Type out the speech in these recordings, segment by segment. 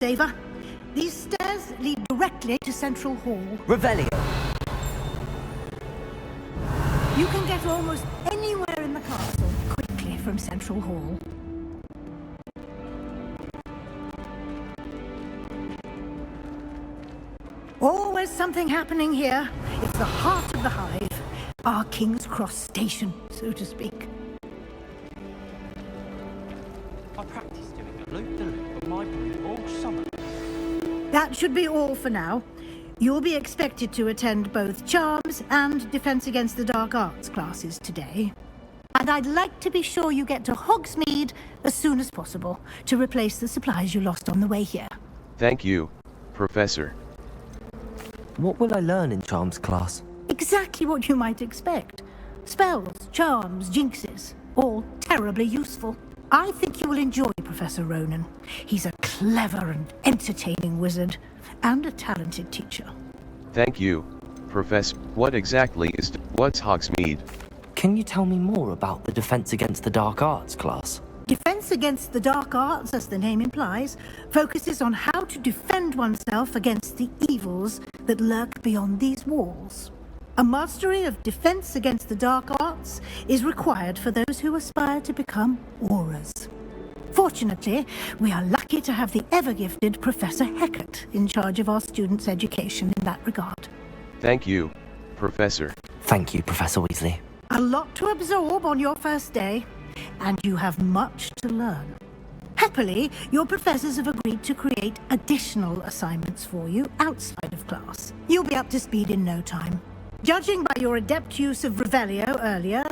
Ava. These stairs lead directly to Central Hall. Revelio. You can get almost anywhere in the castle quickly from Central Hall. Always something happening here. It's the heart of the hive. Our King's Cross station, so to speak. I practiced doing a loop-de-loop of my broom all summer. That should be all for now. You'll be expected to attend both Charms and Defense Against the Dark Arts classes today. And I'd like to be sure you get to Hogsmeade as soon as possible to replace the supplies you lost on the way here. Thank you, Professor. What will I learn in Charms class? Exactly what you might expect. Spells, charms, jinxes, all terribly useful. I think you will enjoy Professor Ronan. He's a clever and entertaining wizard, and a talented teacher. Thank you, Professor. What exactly is what's Hogsmeade? Can you tell me more about the Defense Against the Dark Arts class? Defense Against the Dark Arts, as the name implies, focuses on how to defend oneself against the evils that lurk beyond these walls. A mastery of Defense Against the Dark Arts is required for those who aspire to become Auras. Fortunately, we are lucky to have the ever-gifted Professor Heckert in charge of our students' education in that regard. Thank you, Professor. Thank you, Professor Weasley. A lot to absorb on your first day, and you have much to learn. Happily, your professors have agreed to create additional assignments for you outside of class. You'll be up to speed in no time. Judging by your adept use of Revelio earlier,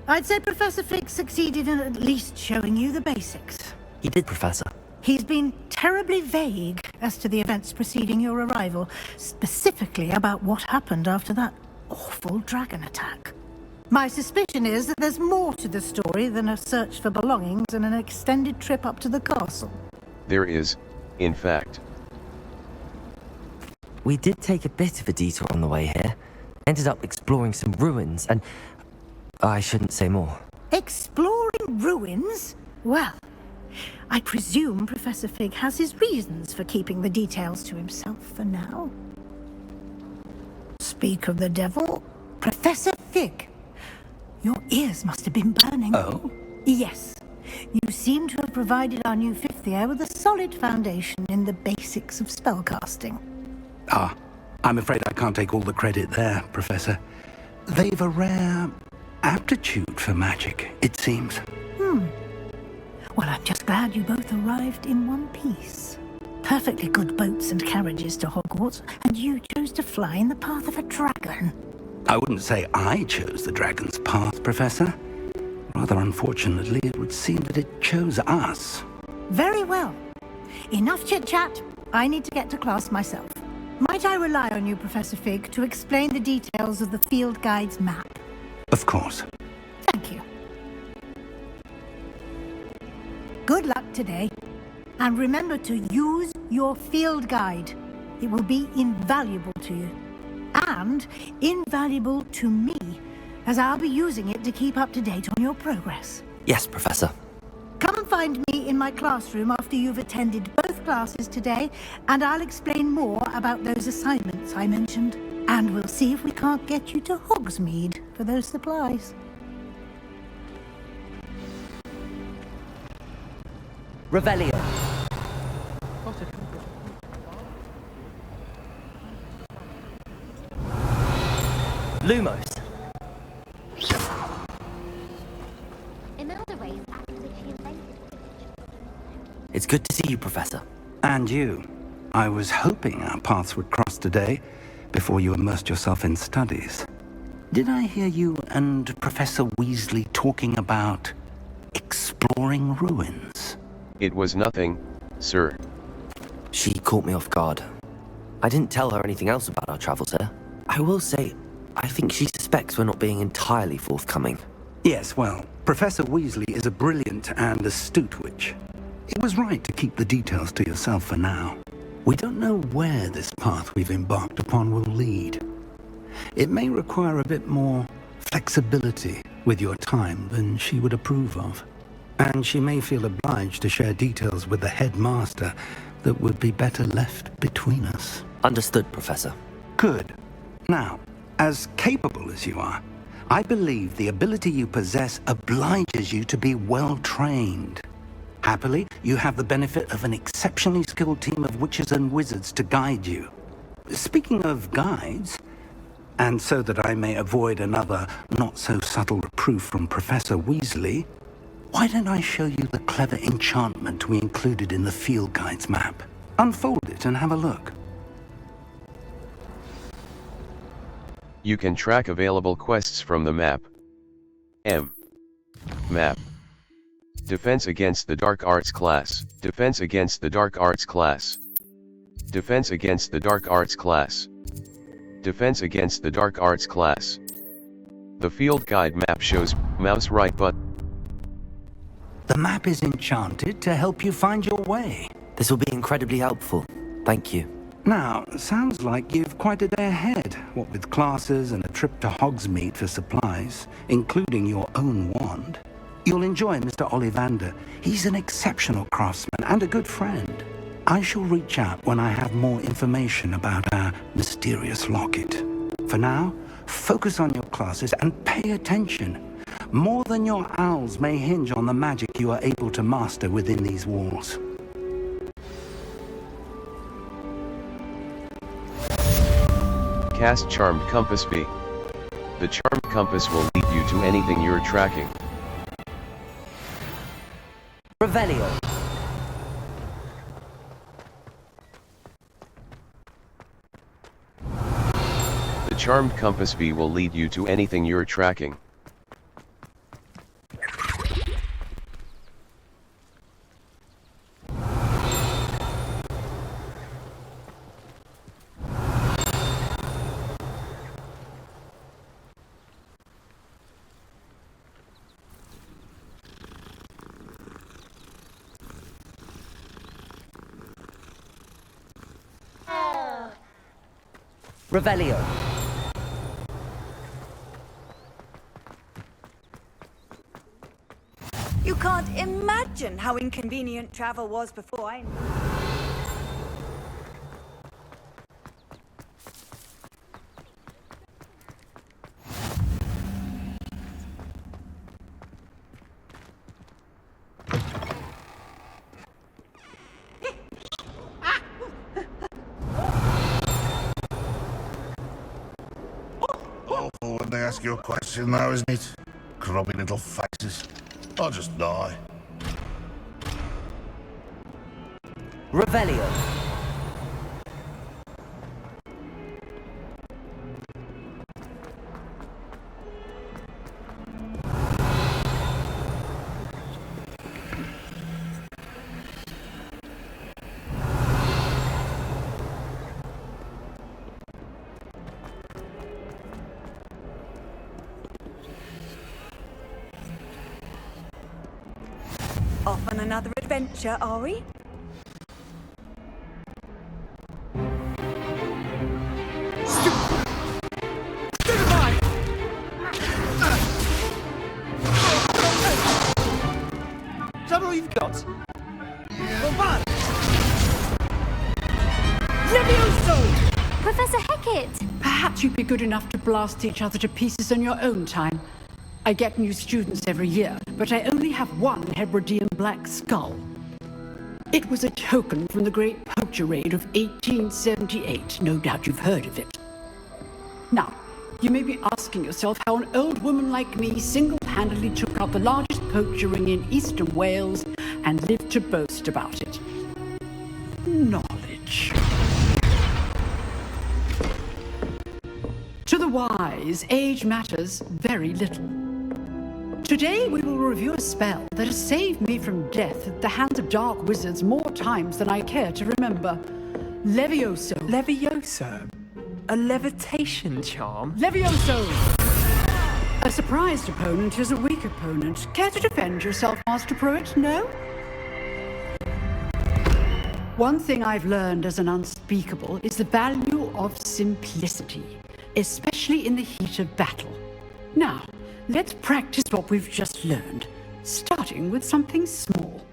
I'd say Professor Fig succeeded in at least showing you the basics. He did, Professor. He's been terribly vague as to the events preceding your arrival, specifically about what happened after that awful dragon attack. My suspicion is that there's more to the story than a search for belongings and an extended trip up to the castle. There is, in fact. We did take a bit of a detour on the way here. Ended up exploring some ruins and... I shouldn't say more. Exploring ruins? Well, I presume Professor Fig has his reasons for keeping the details to himself for now. Speak of the devil, Professor Fig. Your ears must have been burning. Oh? Yes. You seem to have provided our new fifth year with a solid foundation in the basics of spellcasting. Ah, I'm afraid I can't take all the credit there, Professor. They've a rare aptitude for magic, it seems. Well, I'm just glad you both arrived in one piece. Perfectly good boats and carriages to Hogwarts, and you chose to fly in the path of a dragon. I wouldn't say I chose the dragon's path, Professor. Rather unfortunately, it would seem that it chose us. Very well. Enough chit-chat. I need to get to class myself. Might I rely on you, Professor Fig, to explain the details of the field guide's map? Of course. Thank you. Good luck today. And remember to use your field guide. It will be invaluable to you. And invaluable to me, as I'll be using it to keep up to date on your progress. Yes, Professor. Come and find me in my classroom after you've attended both classes today, and I'll explain more about those assignments I mentioned. And we'll see if we can't get you to Hogsmeade for those supplies. Revelio. Lumos. It's good to see you, Professor. And you. I was hoping our paths would cross today, before you immersed yourself in studies. Did I hear you and Professor Weasley talking about exploring ruins? It was nothing, sir. She caught me off guard. I didn't tell her anything else about our travels here. I will say, I think she suspects we're not being entirely forthcoming. Yes, well, Professor Weasley is a brilliant and astute witch. It was right to keep the details to yourself for now. We don't know where this path we've embarked upon will lead. It may require a bit more flexibility with your time than she would approve of. And she may feel obliged to share details with the headmaster that would be better left between us. Understood, Professor. Good. Now, as capable as you are, I believe the ability you possess obliges you to be well trained. Happily, you have the benefit of an exceptionally skilled team of witches and wizards to guide you. Speaking of guides, and so that I may avoid another not-so-subtle reproof from Professor Weasley, why don't I show you the clever enchantment we included in the field guide's map? Unfold it and have a look. You can track available quests from the map. Map. Defense against the Dark Arts class. Defense against the Dark Arts class. Defense against the Dark Arts class. Defense against the Dark Arts class. The field guide map shows mouse right button. The map is enchanted to help you find your way. This will be incredibly helpful. Thank you. Now, sounds like you've quite a day ahead, what with classes and a trip to Hogsmeade for supplies, including your own wand. You'll enjoy Mr. Ollivander. He's an exceptional craftsman and a good friend. I shall reach out when I have more information about our mysterious locket. For now, focus on your classes and pay attention. More than your owls may hinge on the magic you are able to master within these walls. Cast Charmed Compass B. The Charmed Compass will lead you to anything you're tracking. Revelio. The Charmed Compass B will lead you to anything you're tracking. Revelio. You can't imagine how inconvenient travel was before I... When they ask you a question now, isn't it? Grubby little faces. I'll just die. Revelio. Off on another adventure, are we? Is that all you've got? Levioso! Professor Hecat! Perhaps you'd be good enough to blast each other to pieces on your own time. I get new students every year, but I only have one Hebridean black skull. It was a token from the Great Poacher Raid of 1878. No doubt you've heard of it. Now, you may be asking yourself how an old woman like me single-handedly took out the largest poacher ring in eastern Wales and lived to boast about it. Knowledge. To the wise, age matters very little. Today we will review a spell that has saved me from death at the hands of dark wizards more times than I care to remember. Levioso. Levioso? A levitation charm? Levioso! A surprised opponent is a weak opponent. Care to defend yourself, Master Pruitt? No? One thing I've learned as an unspeakable is the value of simplicity, especially in the heat of battle. Now, let's practice what we've just learned, starting with something small.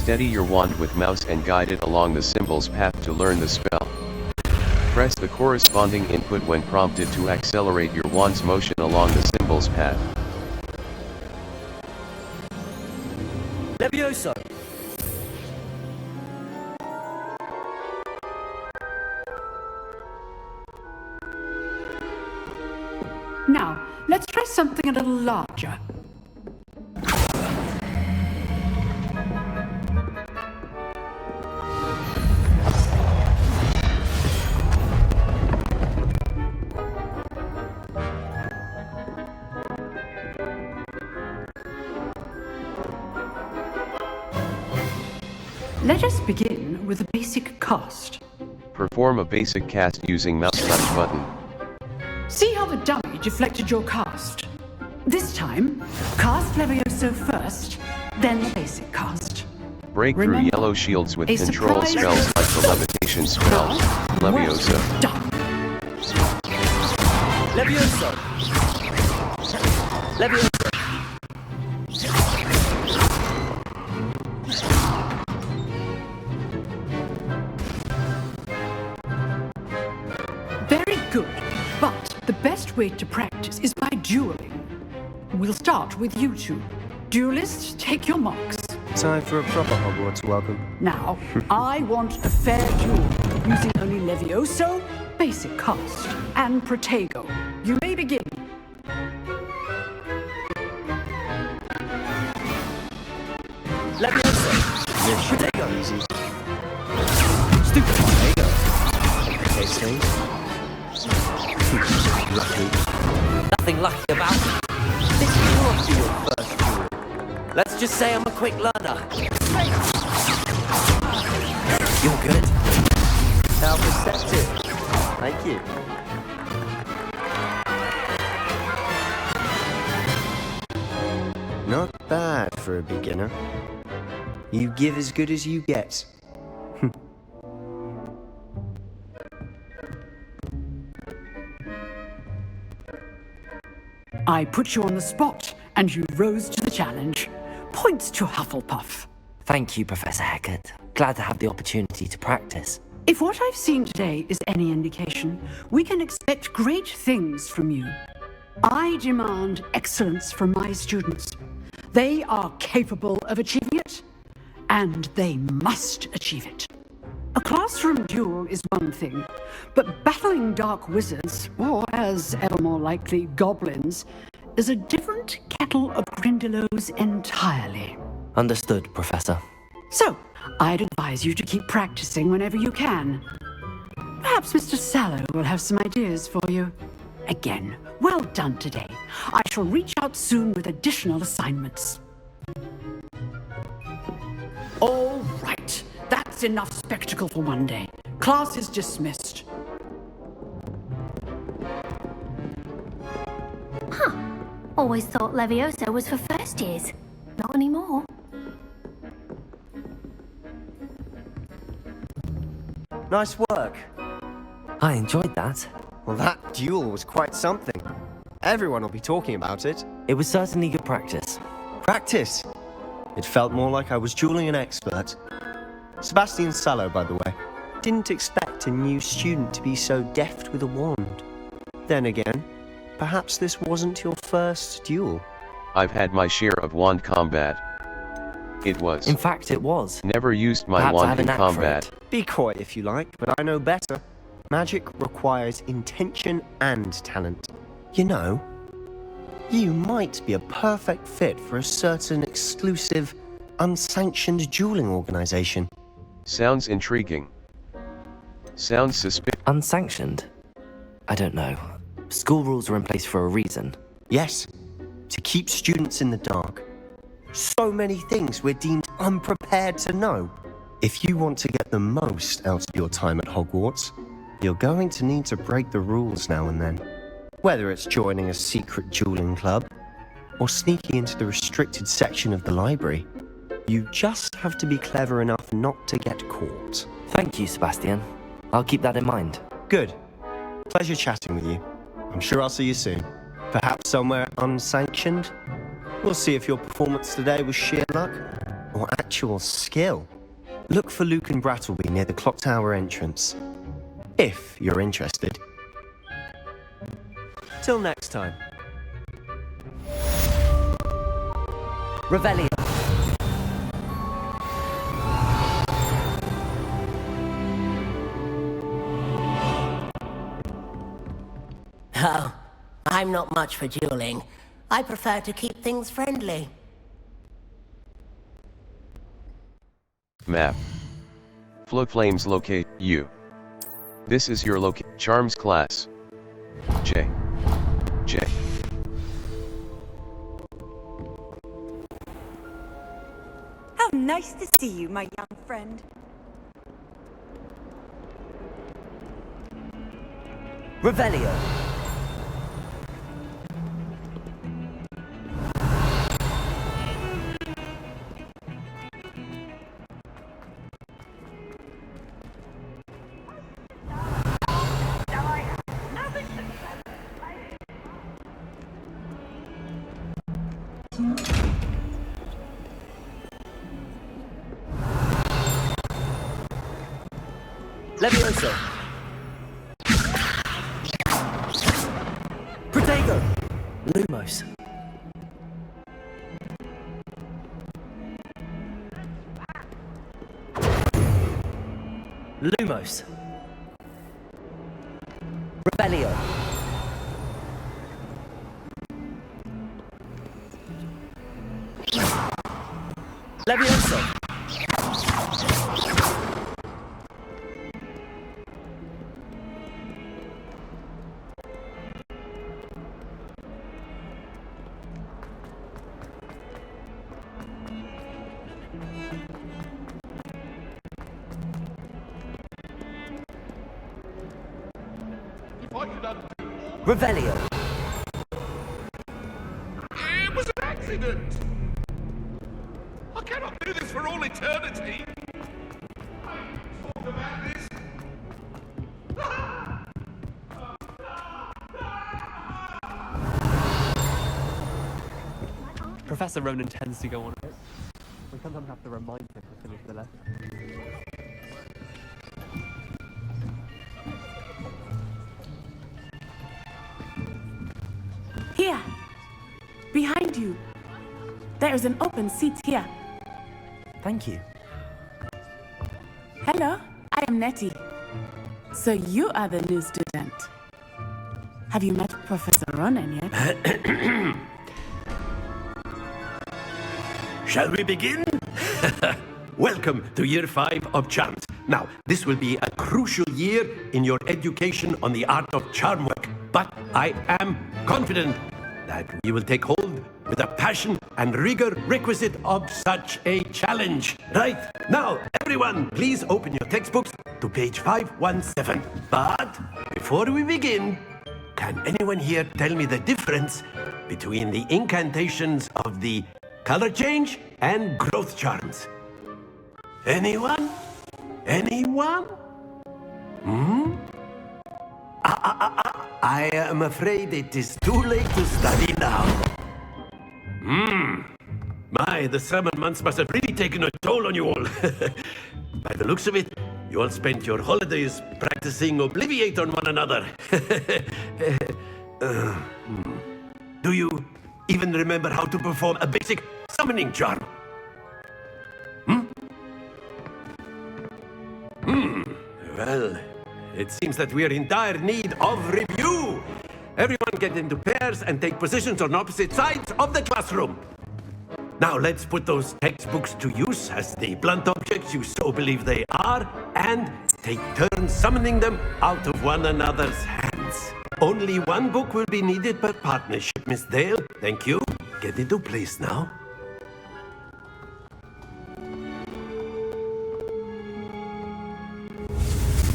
Steady your wand with mouse and guide it along the symbol's path to learn the spell. Press the corresponding input when prompted to accelerate your wand's motion along the symbol's path. Levioso! Now, let's try something a little larger. Let us begin with a basic cast. Perform a basic cast using mouse button. See how the dummy deflected your cast? This time, cast Levioso first, then the basic cast. Break through Remember, yellow shields with a control surprise spells like the levitation spell, Levioso. Well done. Levioso! Levioso! Very good, but the best way to practice is by dueling. We'll start with you two. Duelists, take your marks. Time for a proper Hogwarts welcome. Now, I want a fair duel, using only Levioso, basic cast, and Protego. You may begin. Levioso! Protego. Easy. Stupid Protego! Okay, Steve. Lucky. Nothing lucky about it. This can't be your first duel. Let's just say I'm a quick learner. You're good. How perceptive. Thank you. Not bad for a beginner. You give as good as you get. I put you on the spot, and you rose to the challenge. Points to Hufflepuff. Thank you, Professor Hecat. Glad to have the opportunity to practice. If what I've seen today is any indication, we can expect great things from you. I demand excellence from my students. They are capable of achieving it, and they must achieve it. A classroom duel is one thing, but battling dark wizards, or as ever more likely, goblins, is a different kettle of Grindylows entirely. Understood, Professor. So, I'd advise you to keep practicing whenever you can. Perhaps Mr. Sallow will have some ideas for you. Again, well done today. I shall reach out soon with additional assignments. All right. That's enough spectacle for one day. Class is dismissed. Huh. Always thought Levioso was for first years. Not anymore. Nice work. I enjoyed that. Well, that duel was quite something. Everyone will be talking about it. It was certainly good practice. Practice? It felt more like I was dueling an expert. Sebastian Sallow, by the way. Didn't expect a new student to be so deft with a wand. Then again, perhaps this wasn't your first duel. I've had my share of wand combat. It was. In fact, it was. Never used my Perhaps I have wand a in knack for combat. it. Be coy if you like, but I know better. Magic requires intention and talent. You know, you might be a perfect fit for a certain exclusive, unsanctioned dueling organization. Sounds intriguing. Sounds suspicious. Unsanctioned? I don't know. School rules are in place for a reason. Yes, to keep students in the dark. So many things we're deemed unprepared to know. If you want to get the most out of your time at Hogwarts, you're going to need to break the rules now and then. Whether it's joining a secret dueling club, or sneaking into the restricted section of the library, you just have to be clever enough not to get caught. Thank you, Sebastian. I'll keep that in mind. Good. Pleasure chatting with you. I'm sure I'll see you soon. Perhaps somewhere unsanctioned? We'll see if your performance today was sheer luck, or actual skill, look for Luke and Brattleby near the clock tower entrance. If you're interested. Till next time. Revelio. Oh, I'm not much for dueling. I prefer to keep things friendly. Map. Flow flames locate you. This is your charms class. J. How nice to see you, my young friend. Revelio. Levioso. Protego. Lumos. Lumos. Revelio. Levioso. Revelio. It was an accident! I cannot do this for all eternity! Talk about this! Professor Ronan tends to go on a bit. We sometimes have to remind him to finish the lesson. Here! Behind you! There is an open seat here. Thank you. Hello, I am Nettie. So you are the new student. Have you met Professor Ronan yet? Shall we begin? Welcome to Year 5 of Charms. Now, this will be a crucial year in your education on the art of charm work, but I am confident that we will take hold with the passion and rigor requisite of such a challenge. Right, now, everyone, please open your textbooks to page 517. But before we begin, can anyone here tell me the difference between the incantations of the color change and growth charms? Anyone? Anyone? I am afraid it is too late to study now. My, the summer months must have really taken a toll on you all. By the looks of it, you all spent your holidays practicing Obliviate on one another. Do you even remember how to perform a basic summoning charm? Well, it seems that we are in dire need of review. Everyone get into pairs and take positions on opposite sides of the classroom. Now let's put those textbooks to use as the blunt objects you so believe they are, and take turns summoning them out of one another's hands. Only one book will be needed per partnership, Miss Dale. Thank you. Get into place now.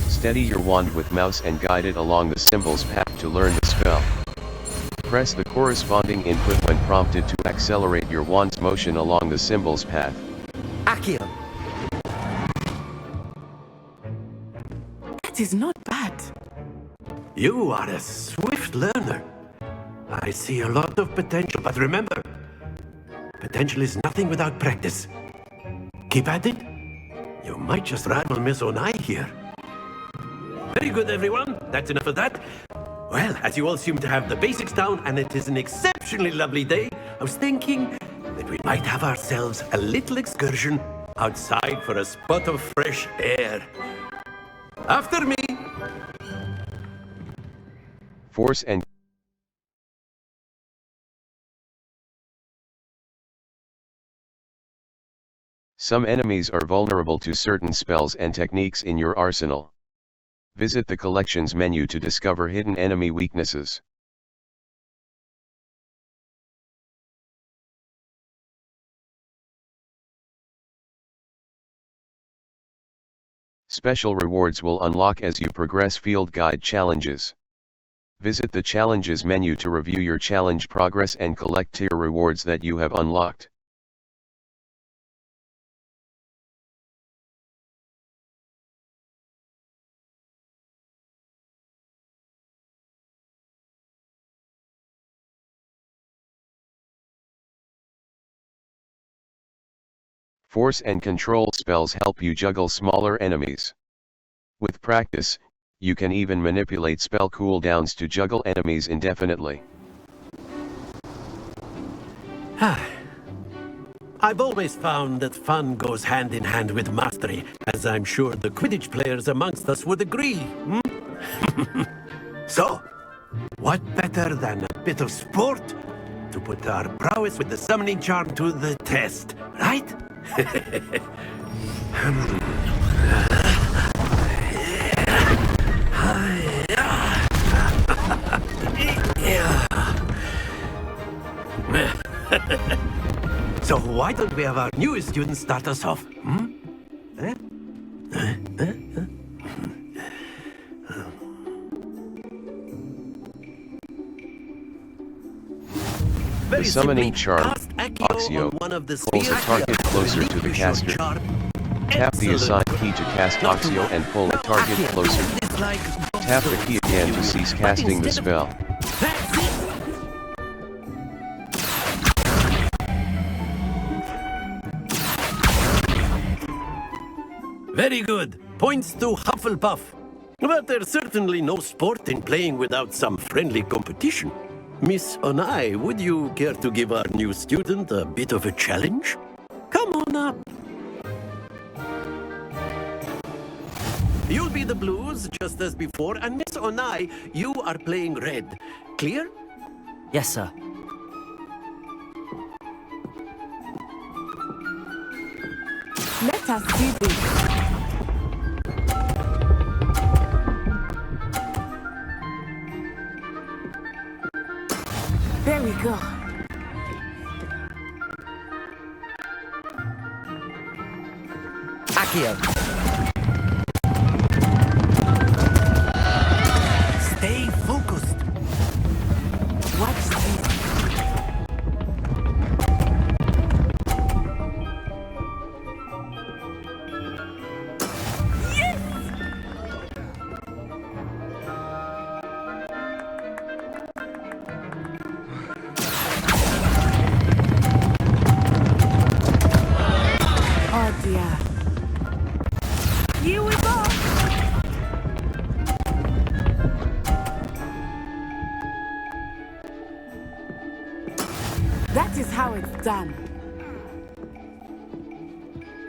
Steady your wand with mouse and guide it along the symbol's path to learn the spell. Press the corresponding input when prompted to accelerate your wand's motion along the symbol's path. Accio. That is not bad. You are a swift learner. I see a lot of potential, but remember, potential is nothing without practice. Keep at it. You might just rival Miss Onai here. Very good, everyone. That's enough of that. Well, as you all seem to have the basics down, and it is an exceptionally lovely day, I was thinking that we might have ourselves a little excursion outside for a spot of fresh air. After me! Force and some enemies are vulnerable to certain spells and techniques in your arsenal. Visit the Collections menu to discover hidden enemy weaknesses. Special rewards will unlock as you progress field guide challenges. Visit the Challenges menu to review your challenge progress and collect tier rewards that you have unlocked. Force and control spells help you juggle smaller enemies. With practice, you can even manipulate spell cooldowns to juggle enemies indefinitely. I've always found that fun goes hand in hand with mastery, as I'm sure the Quidditch players amongst us would agree. So, what better than a bit of sport to put our prowess with the summoning charm to the test, right? So why don't we have our newest student start us off? The summoning charm, Oxio, pulls a target closer to the caster. Tap the assigned key to cast Oxio and pull a target closer. Tap the key again to cease casting the spell. Very good. Points to Hufflepuff. But there's certainly no sport in playing without some friendly competition. Miss Onai, would you care to give our new student a bit of a challenge? Come on up. You'll be the blues, just as before, and Miss Onai, you are playing red. Clear? Yes, sir. Let us see this. There we go. Accio. Stay focused. Watch this. Here we go! That is how it's done.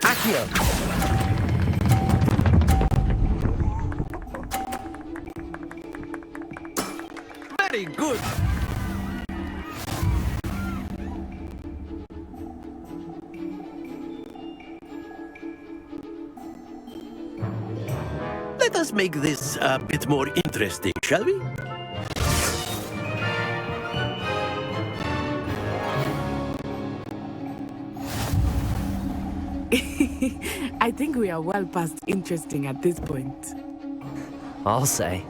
Accio. Very good. Let us make this a bit more interesting, shall we? I think we are well past interesting at this point. I'll say.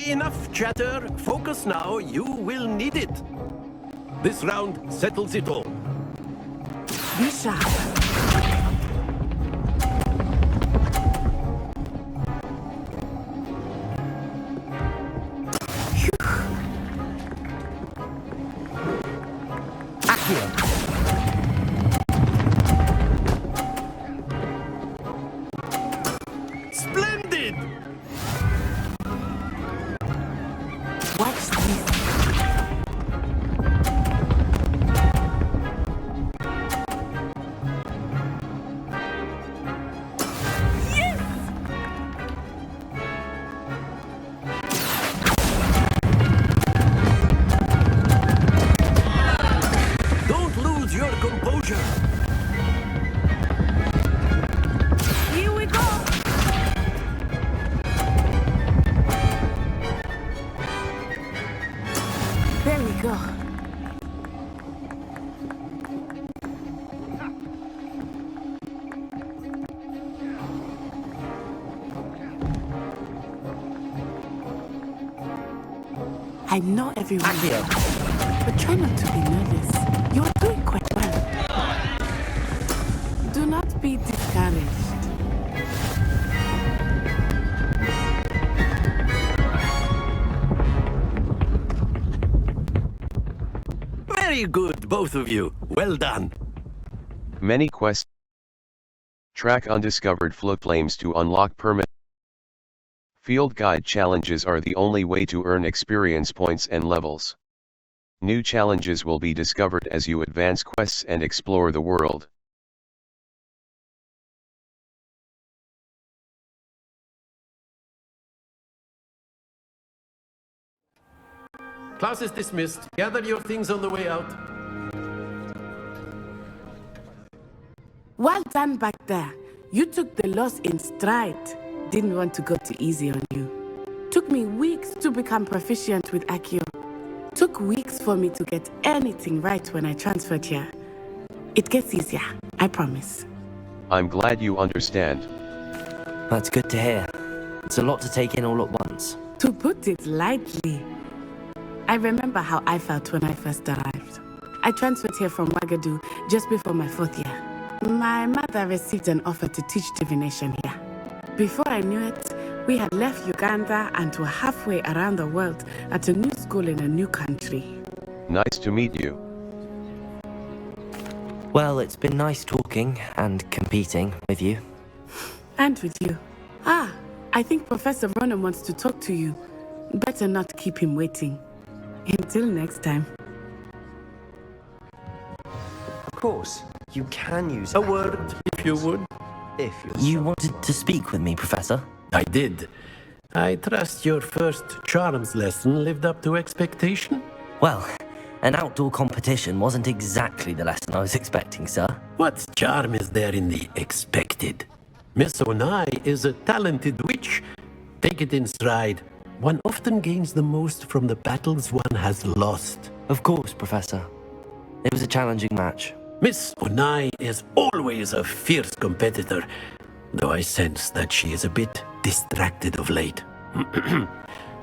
Enough chatter. Focus now. You will need it. This round settles it all. Be sharp. I know everyone here, but try not to be nervous. You are doing quite well. Do not be discouraged. Very good, both of you. Well done. Many quests. Track undiscovered floodplains to unlock permit. Field guide challenges are the only way to earn experience points and levels. New challenges will be discovered as you advance quests and explore the world. Class is dismissed. Gather your things on the way out. Well done back there. You took the loss in stride. Didn't want to go too easy on you. Took me weeks to become proficient with Accio. Took weeks for me to get anything right when I transferred here. It gets easier, I promise. I'm glad you understand. That's good to hear. It's a lot to take in all at once. To put it lightly, I remember how I felt when I first arrived. I transferred here from Wagadu just before my 4th year. My mother received an offer to teach divination here. Before I knew it, we had left Uganda and were halfway around the world at a new school in a new country. Nice to meet you. Well, it's been nice talking and competing with you. And with you. I think Professor Ronan wants to talk to you. Better not keep him waiting. Until next time. Of course, you can use a word, if you would. If you wanted to speak with me, Professor? I did. I trust your first charms lesson lived up to expectation? Well, an outdoor competition wasn't exactly the lesson I was expecting, sir. What charm is there in the expected? Miss Onai is a talented witch. Take it in stride. One often gains the most from the battles one has lost. Of course, Professor. It was a challenging match. Miss Onai is always a fierce competitor, though I sense that she is a bit distracted of late.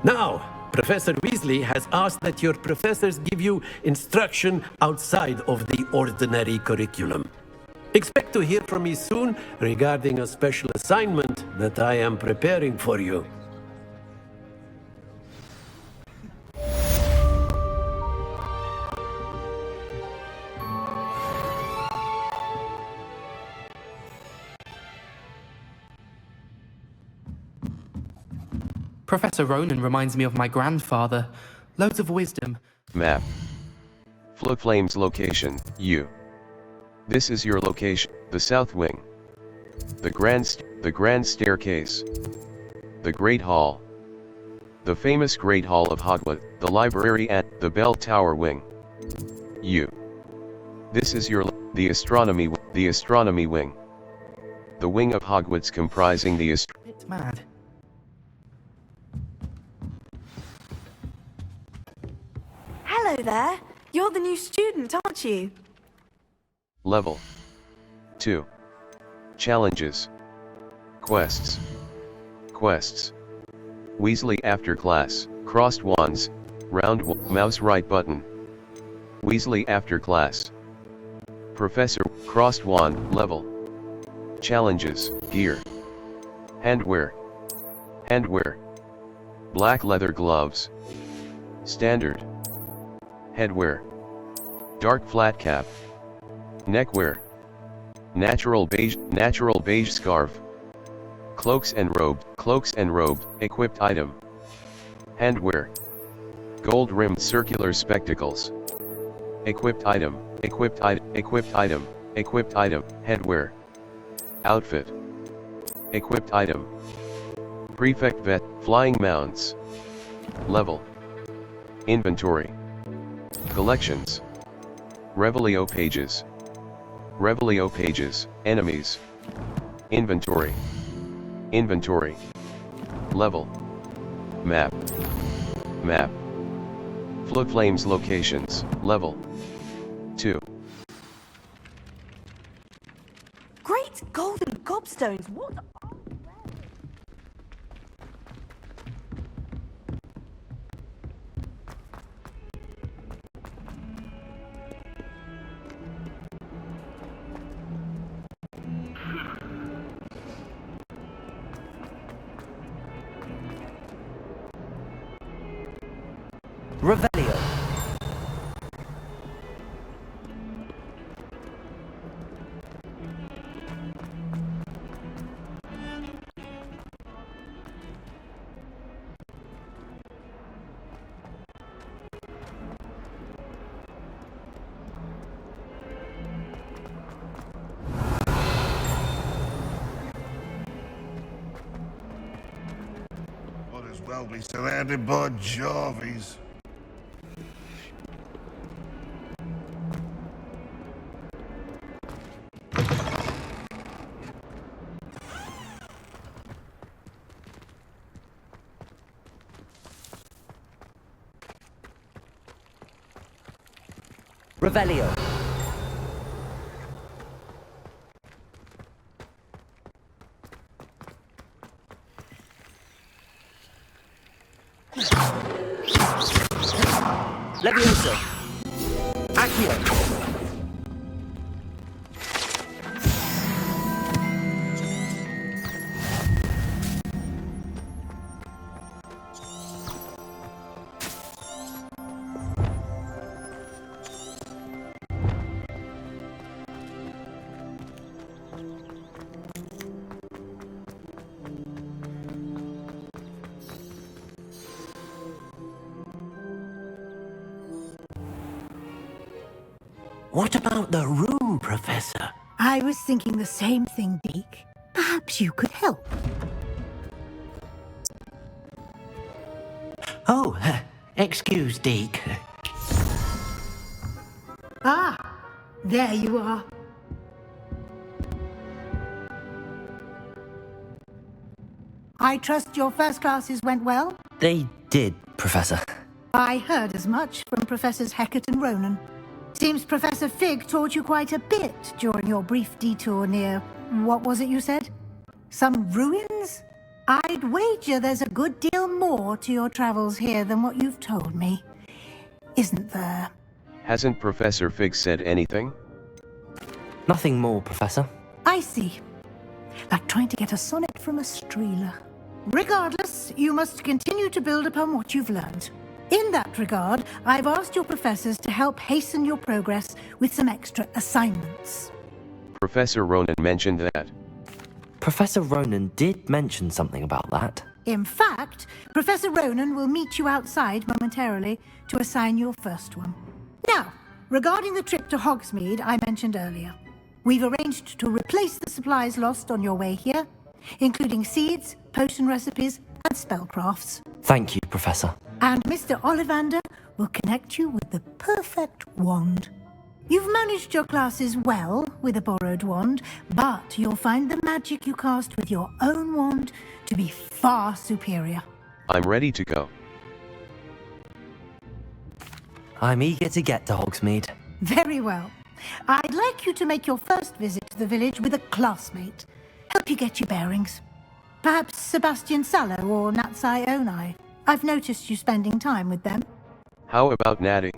Now, Professor Weasley has asked that your professors give you instruction outside of the ordinary curriculum. Expect to hear from me soon regarding a special assignment that I am preparing for you. Professor Ronan reminds me of my grandfather. Loads of wisdom. Map. Floodflame's location, U. This is your location, the south wing. The grand staircase. The Great Hall. The famous Great Hall of Hogwarts, the library at the Bell Tower wing. U. This is the astronomy wing. The wing of Hogwarts comprising the It's mad. Hello there. You're the new student, aren't you? Level 2. Challenges. Quests. Weasley after class, crossed wands, round mouse right button. Weasley after class. Professor, crossed wand, level. Challenges, gear. Handwear. Black leather gloves. Standard. Headwear. Dark flat cap. Neckwear. Natural beige scarf. Cloaks and robe, equipped item. Handwear. Gold rimmed circular spectacles. Equipped item, headwear. Outfit. Equipped item. Prefect vet, flying mounts. Level. Inventory. Collections. Revelio pages, enemies. Inventory. Level. Map. Floodflame's locations, level 2. Great golden gobstones. What? Revelio. Might as well be surrounded by Jarvies. Revelio. Levioso. Accio. What about the room, Professor? I was thinking the same thing, Deke. Perhaps you could help. Oh, excuse, Deke. Ah, there you are. I trust your first classes went well? They did, Professor. I heard as much from Professors Hecat and Ronan. Seems Professor Fig taught you quite a bit during your brief detour near... what was it you said? Some ruins? I'd wager there's a good deal more to your travels here than what you've told me. Isn't there? Hasn't Professor Fig said anything? Nothing more, Professor. I see. Like trying to get a sonnet from a streeler. Regardless, you must continue to build upon what you've learned. In that regard, I've asked your professors to help hasten your progress with some extra assignments. Professor Ronan mentioned that. Professor Ronan did mention something about that. In fact, Professor Ronan will meet you outside momentarily to assign your first one. Now, regarding the trip to Hogsmeade I mentioned earlier, we've arranged to replace the supplies lost on your way here, including seeds, potion recipes, and spellcrafts. Thank you, Professor. And Mr. Ollivander will connect you with the perfect wand. You've managed your classes well with a borrowed wand, but you'll find the magic you cast with your own wand to be far superior. I'm ready to go. I'm eager to get to Hogsmeade. Very well. I'd like you to make your first visit to the village with a classmate. Help you get your bearings. Perhaps Sebastian Sallow or Natsai Onai. I've noticed you spending time with them. How about Natty?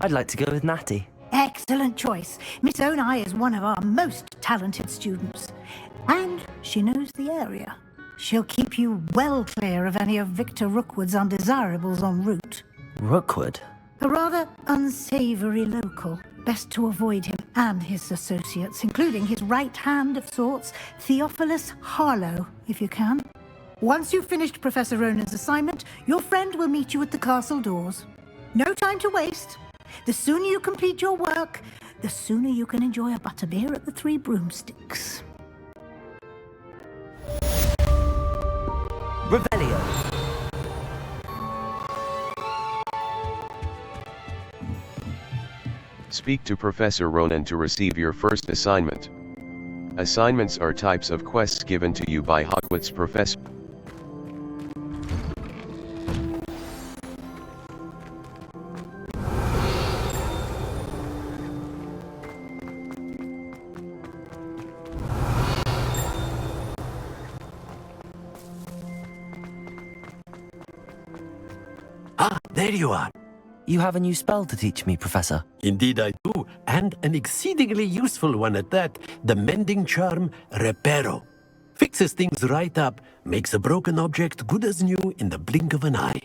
I'd like to go with Natty. Excellent choice. Miss Onai is one of our most talented students. And she knows the area. She'll keep you well clear of any of Victor Rookwood's undesirables en route. Rookwood? A rather unsavory local. Best to avoid him and his associates, including his right hand of sorts, Theophilus Harlow, if you can. Once you've finished Professor Ronan's assignment, your friend will meet you at the castle doors. No time to waste. The sooner you complete your work, the sooner you can enjoy a butterbeer at the Three Broomsticks. Revelio. Speak to Professor Ronan to receive your first assignment. Assignments are types of quests given to you by Hogwarts professor. Ah, there you are. You have a new spell to teach me, Professor. Indeed I do, and an exceedingly useful one at that. The mending charm, Reparo. Fixes things right up, makes a broken object good as new in the blink of an eye.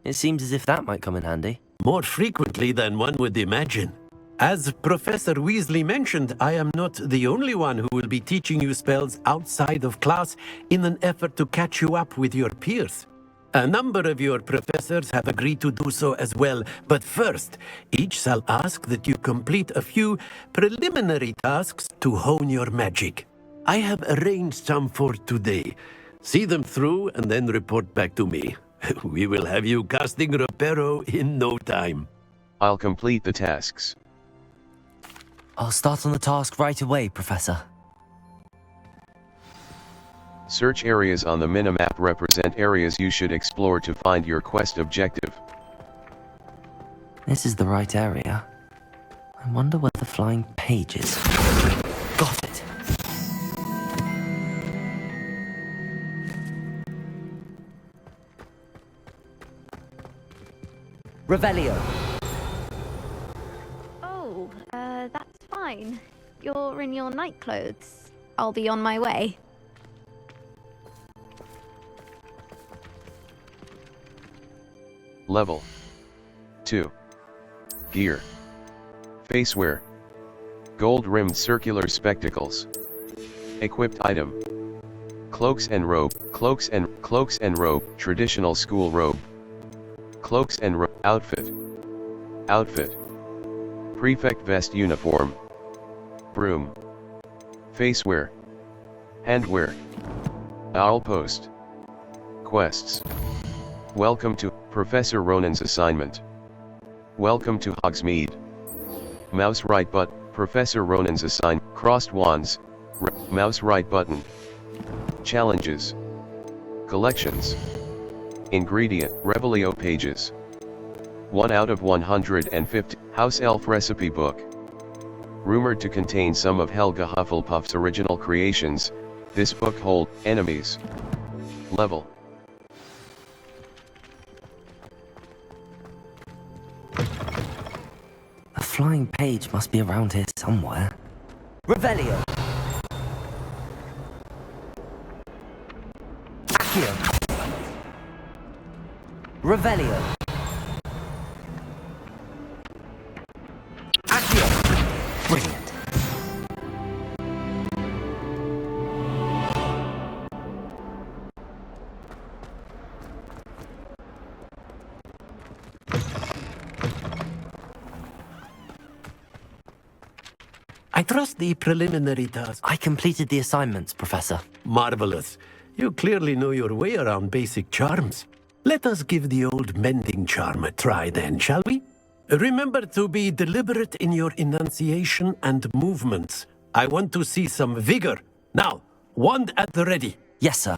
It seems as if that might come in handy. More frequently than one would imagine. As Professor Weasley mentioned, I am not the only one who will be teaching you spells outside of class in an effort to catch you up with your peers. A number of your professors have agreed to do so as well, but first, each shall ask that you complete a few preliminary tasks to hone your magic. I have arranged some for today. See them through and then report back to me. We will have you casting Reparo in no time. I'll complete the tasks. I'll start on the task right away, Professor. Search areas on the minimap represent areas you should explore to find your quest objective. This is the right area. I wonder where the flying page is. Got it! Revelio! Oh, that's fine. You're in your night clothes. I'll be on my way. Level 2. Gear. Facewear. Gold-rimmed circular spectacles. Equipped item. Cloaks and robe. Cloaks and robe. Traditional school robe. Cloaks and robe. Outfit. Outfit. Prefect vest uniform. Broom. Facewear. Handwear. Owl post. Quests. Welcome to Professor Ronan's assignment. Welcome to Hogsmeade. Mouse right button. Professor Ronan's assignment. Crossed wands. Mouse right button. Challenges. Collections. Ingredient. Revelio pages. 1 out of 150. House Elf recipe book. Rumored to contain some of Helga Hufflepuff's original creations, this book holds enemies. Level. A flying page must be around here somewhere. Revelio! Accio! Revelio! Accio! Brilliant! I trust the preliminary task. I completed the assignments, Professor. Marvelous. You clearly know your way around basic charms. Let us give the old mending charm a try then, shall we? Remember to be deliberate in your enunciation and movements. I want to see some vigor. Now, wand at the ready. Yes, sir.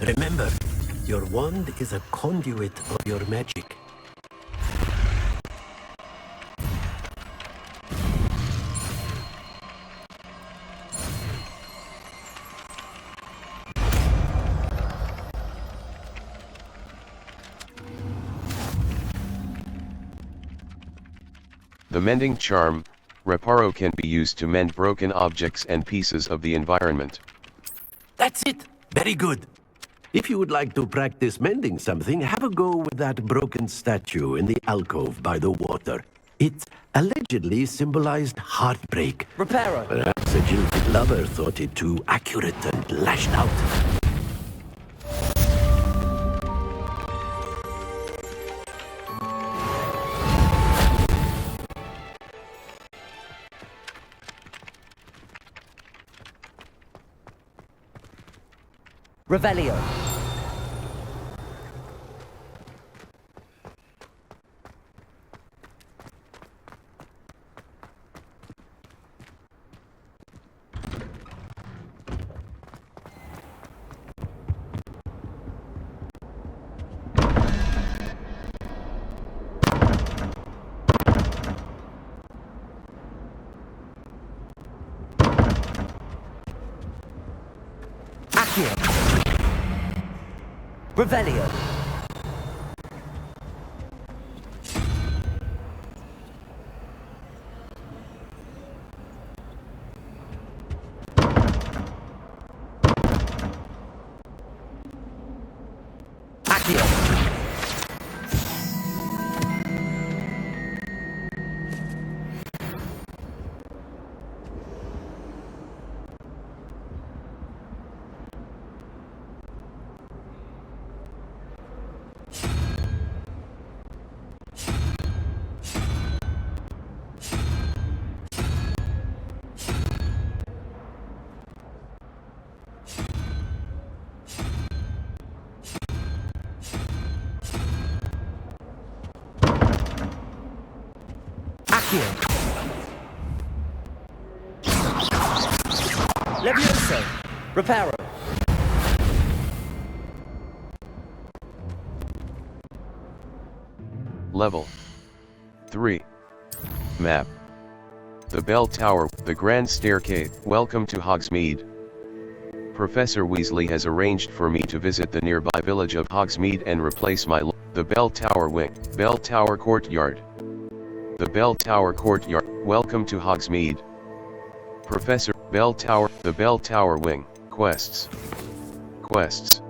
Remember, your wand is a conduit of your magic. The mending charm, Reparo, can be used to mend broken objects and pieces of the environment. That's it. Very good. If you would like to practice mending something, have a go with that broken statue in the alcove by the water. It allegedly symbolized heartbreak. Reparo! Perhaps a jilted lover thought it too accurate and lashed out. Revelio! Accio! Revelio! Accio. Levioso! Reparo! Level 3. Map. The Bell Tower, the Grand Staircase. Welcome to Hogsmeade. Professor Weasley has arranged for me to visit the nearby village of Hogsmeade and replace the Bell Tower Wing. Bell Tower Courtyard. The Bell Tower Courtyard. Welcome to Hogsmeade. Professor Bell Tower. The Bell Tower Wing. Quests. Quests.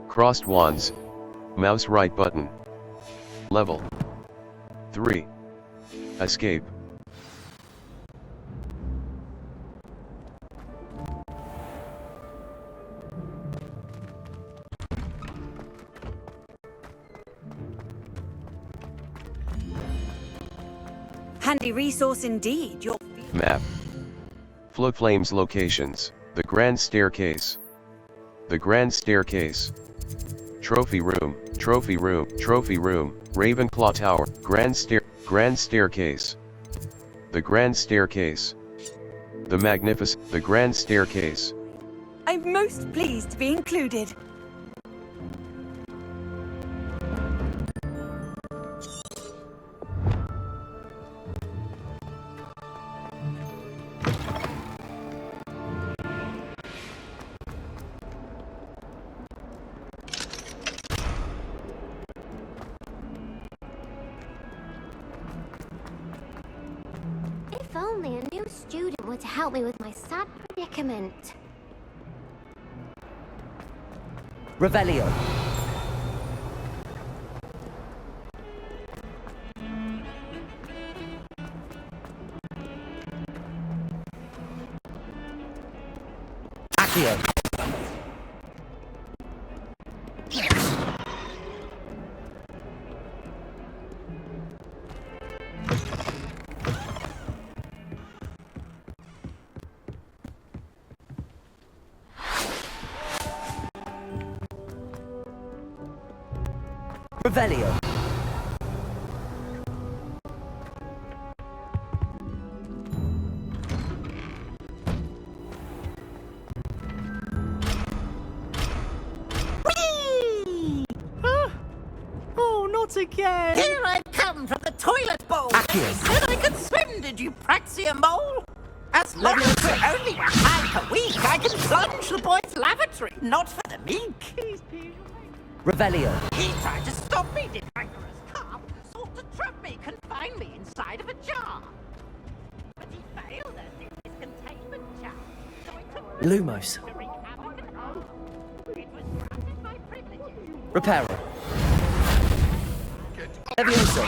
Crossed wands. Mouse right button. Level 3. Escape. Handy resource indeed. Your Map. Flames locations. The Grand Staircase. The Grand Staircase. Trophy Room. Trophy Room. Trophy Room. Ravenclaw Tower. Grand Staircase. The Grand Staircase. The Magnificent. The Grand Staircase. I'm most pleased to be included. If only a new student were to help me with my sad predicament. Revelio. Accio. Revelio. Oh, not again! Here I've come from the toilet bowl! Accio. Said I could swim, did you, Praxia Mole? As long as for only 1 time per week, I can plunge the boys' lavatory, not for the meek. Revelio. He tried to stop me, did rancorous carp, sought to trap me, confine me inside of a jar. But he failed us in his containment charm, so I took Lumos. to wreak havoc and harm. It was granted my privileges. Reparo. Levioso.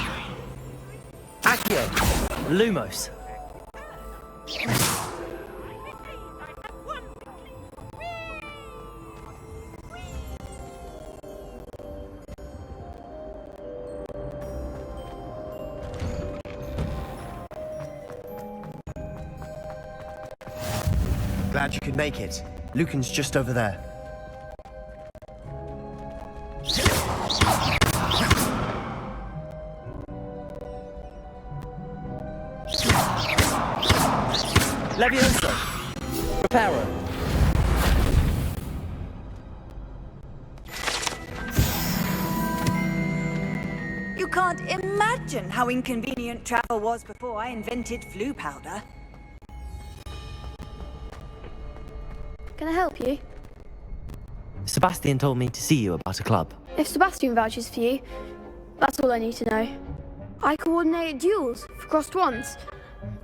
Accio. Lumos. Glad you could make it. Lucan's just over there. Levioso. Reparo. You can't imagine how inconvenient travel was before I invented flu powder. Can I help you? Sebastian told me to see you about a club. If Sebastian vouches for you, that's all I need to know. I coordinate duels for crossed wands.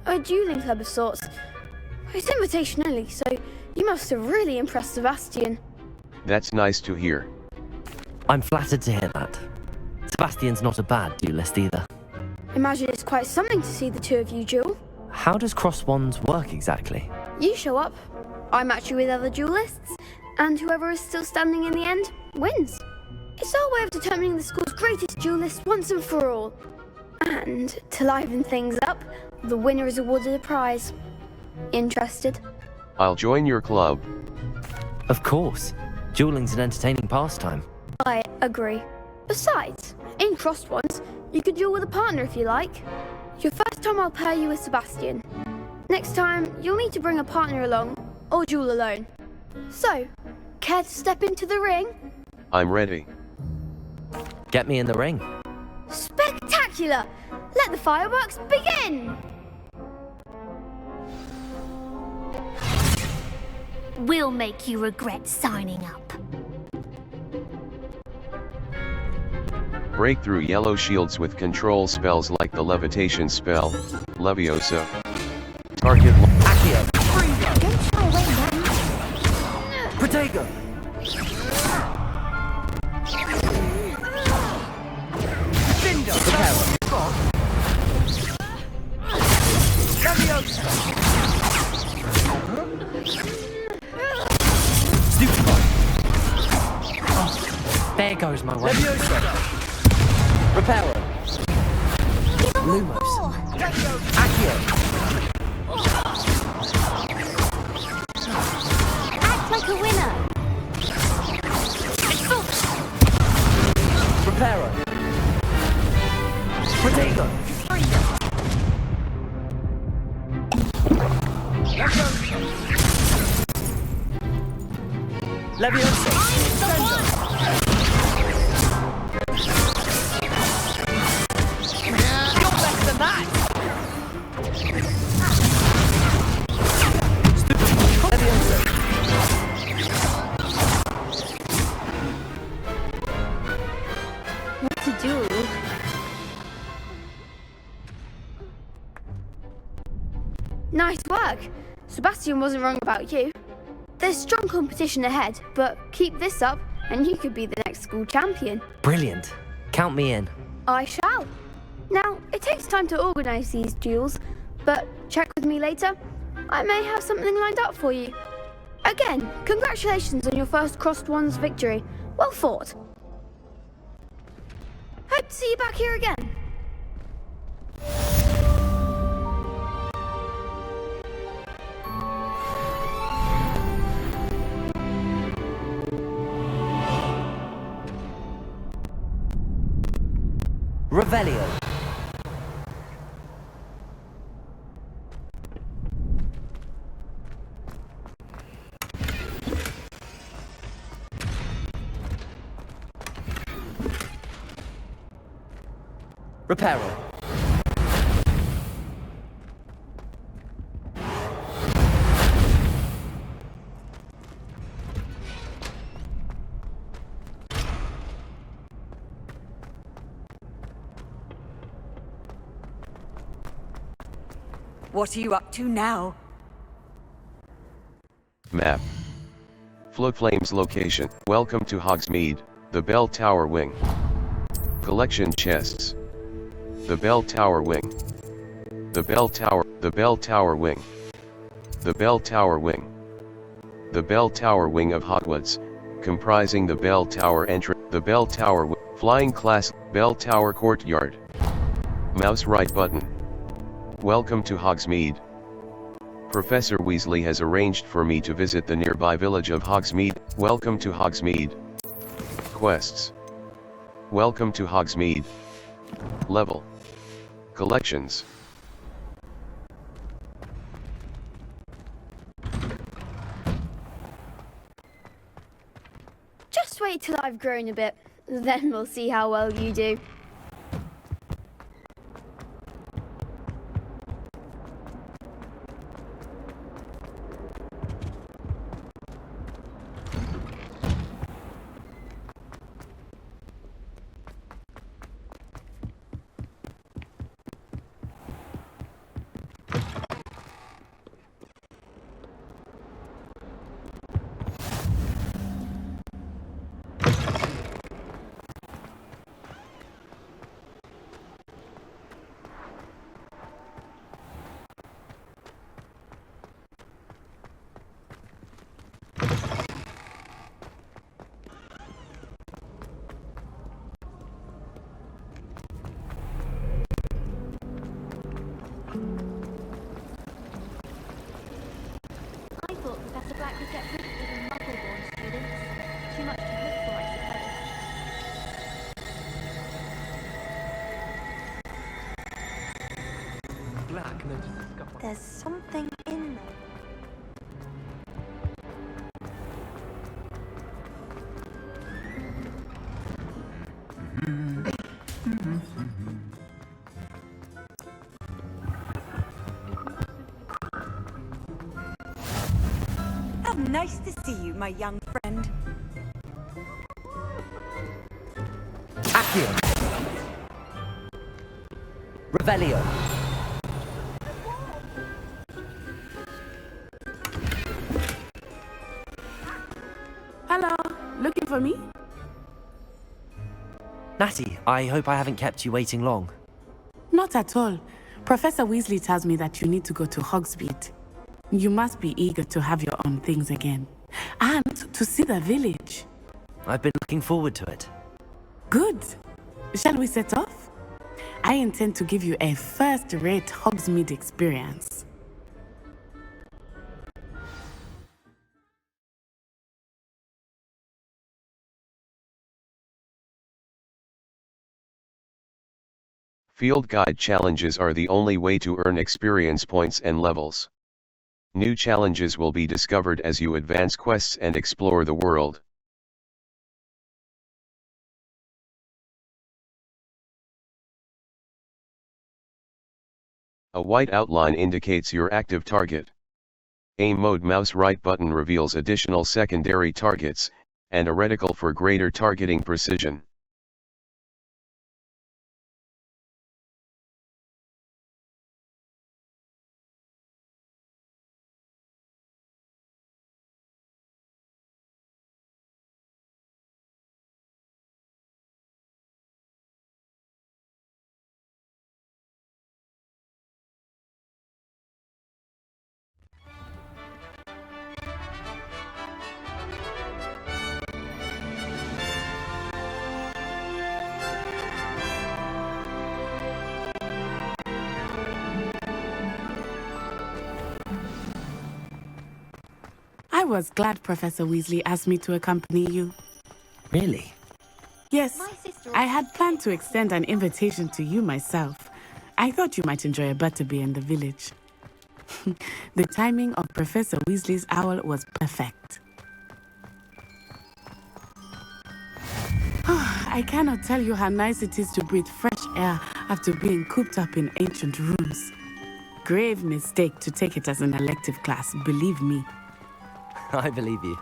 A dueling club of sorts. It's invitation only, so you must have really impressed Sebastian. That's nice to hear. I'm flattered to hear that. Sebastian's not a bad duelist either. Imagine it's quite something to see the two of you duel. How does cross wands work exactly? You show up, I match you with other duelists, and whoever is still standing in the end wins. It's our way of determining the school's greatest duelist once and for all. And to liven things up, the winner is awarded a prize. Interested? I'll join your club. Of course. Dueling's an entertaining pastime. I agree. Besides, in crossed ones, you could duel with a partner if you like. Your first time I'll pair you with Sebastian. Next time, you'll need to bring a partner along, or duel alone. So, care to step into the ring? I'm ready. Get me in the ring. Spectacular! Let the fireworks begin! We'll make you regret signing up. Break through yellow shields with control spells like the levitation spell, Leviosa. Target Accio! Don't shy away now. Protego! Bingo! Leviosa! Stupefy! Oh, there goes my way. Leviosa! Reparo! Lumos! Accio! Act like a winner. Reparo! Protego! Leviosa! You're better than that! What to do? Nice work! Sebastian wasn't wrong about you. There's strong competition ahead, but keep this up and you could be the next school champion. Brilliant. Count me in. I shall. Now, it takes time to organise these duels, but check with me later. I may have something lined up for you. Again, congratulations on your first Crossed Wands victory. Well fought. Hope to see you back here again. Revelio. Reparo. What are you up to now? Map. Floodflame's location. Welcome to Hogsmeade, the Bell Tower Wing. Collection chests. The Bell Tower Wing. The Bell Tower. The Bell Tower Wing. The Bell Tower Wing. The Bell Tower Wing of Hogwarts, comprising the Bell Tower entrance. The Bell Tower Flying Class. Bell Tower Courtyard. Mouse right button. Welcome to Hogsmeade. Professor Weasley has arranged for me to visit the nearby village of Hogsmeade. Welcome to Hogsmeade. Quests. Welcome to Hogsmeade. Level. Collections. Just wait till I've grown a bit, then we'll see how well you do. could get rid of even muggle-born students. Too much to hope for, I suppose. Black notices scuffle. There's something in there. How nice to see you, my young friend. Accio! Revelio! Hello, looking for me? Natty, I hope I haven't kept you waiting long. Not at all. Professor Weasley tells me that you need to go to Hogsmeade. You must be eager to have your own things again. And to see the village. I've been looking forward to it. Good. Shall we set off? I intend to give you a first-rate Hogsmeade experience. Field guide challenges are the only way to earn experience points and levels. New challenges will be discovered as you advance quests and explore the world. A white outline indicates your active target. Aim mode mouse right button reveals additional secondary targets, and a reticle for greater targeting precision. I was glad Professor Weasley asked me to accompany you. Really? Yes, I had planned to extend an invitation to you myself. I thought you might enjoy a butterbeer in the village. The timing of Professor Weasley's owl was perfect. I cannot tell you how nice it is to breathe fresh air after being cooped up in ancient rooms. Grave mistake to take it as an elective class, believe me. I believe you.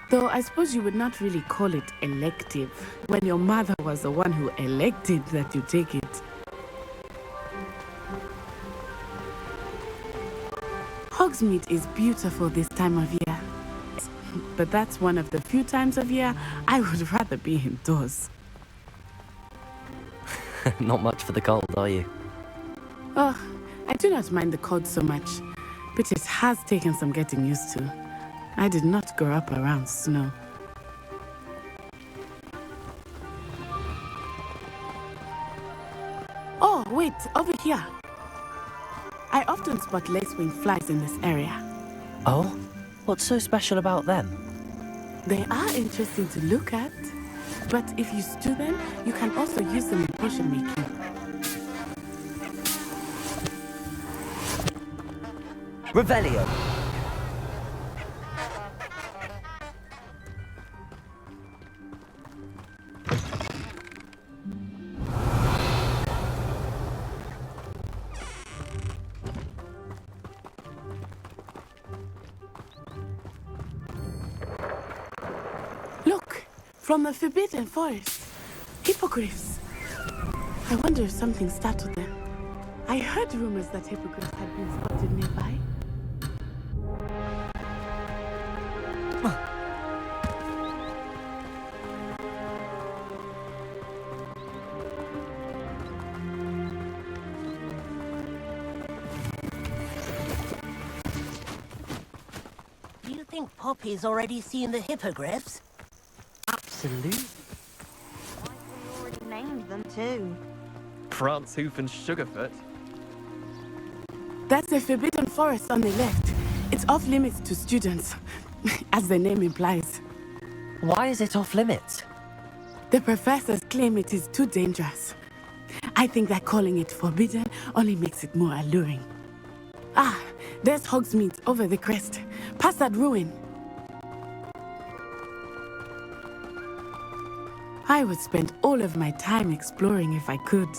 Though I suppose you would not really call it elective when your mother was the one who elected that you take it. Hogsmeade is beautiful this time of year. But that's one of the few times of year I would rather be indoors. Not much for the cold, are you? Oh, I do not mind the cold so much, but it has taken some getting used to. I did not grow up around snow. Oh, wait, over here. I often spot lacewing flies in this area. Oh? What's so special about them? They are interesting to look at, but if you stew them, you can also use them in potion making. Revelio! From the Forbidden Forest. Hippogriffs. I wonder if something startled them. I heard rumors that hippogriffs had been spotted nearby. Do you think Poppy's already seen the hippogriffs? Absolutely. We already named them too. Prance, Hoof, and Sugarfoot. That's the Forbidden Forest on the left. It's off limits to students. as the name implies. Why is it off limits? The professors claim it is too dangerous. I think that calling it forbidden only makes it more alluring. Ah, there's Hogsmeade over the crest, past that ruin. I would spend all of my time exploring if I could.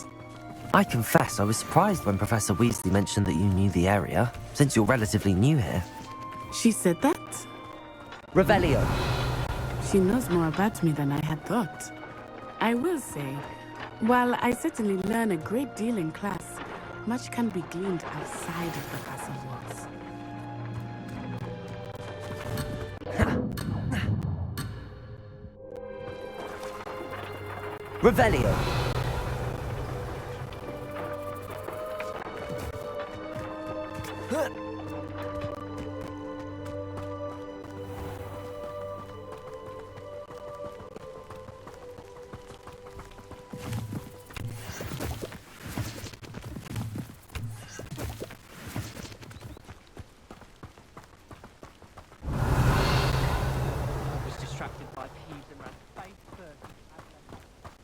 I confess I was surprised when Professor Weasley mentioned that you knew the area, since you're relatively new here. She said that? Revelio. She knows more about me than I had thought. I will say, while I certainly learn a great deal in class, much can be gleaned outside of the castle walls. Revelio.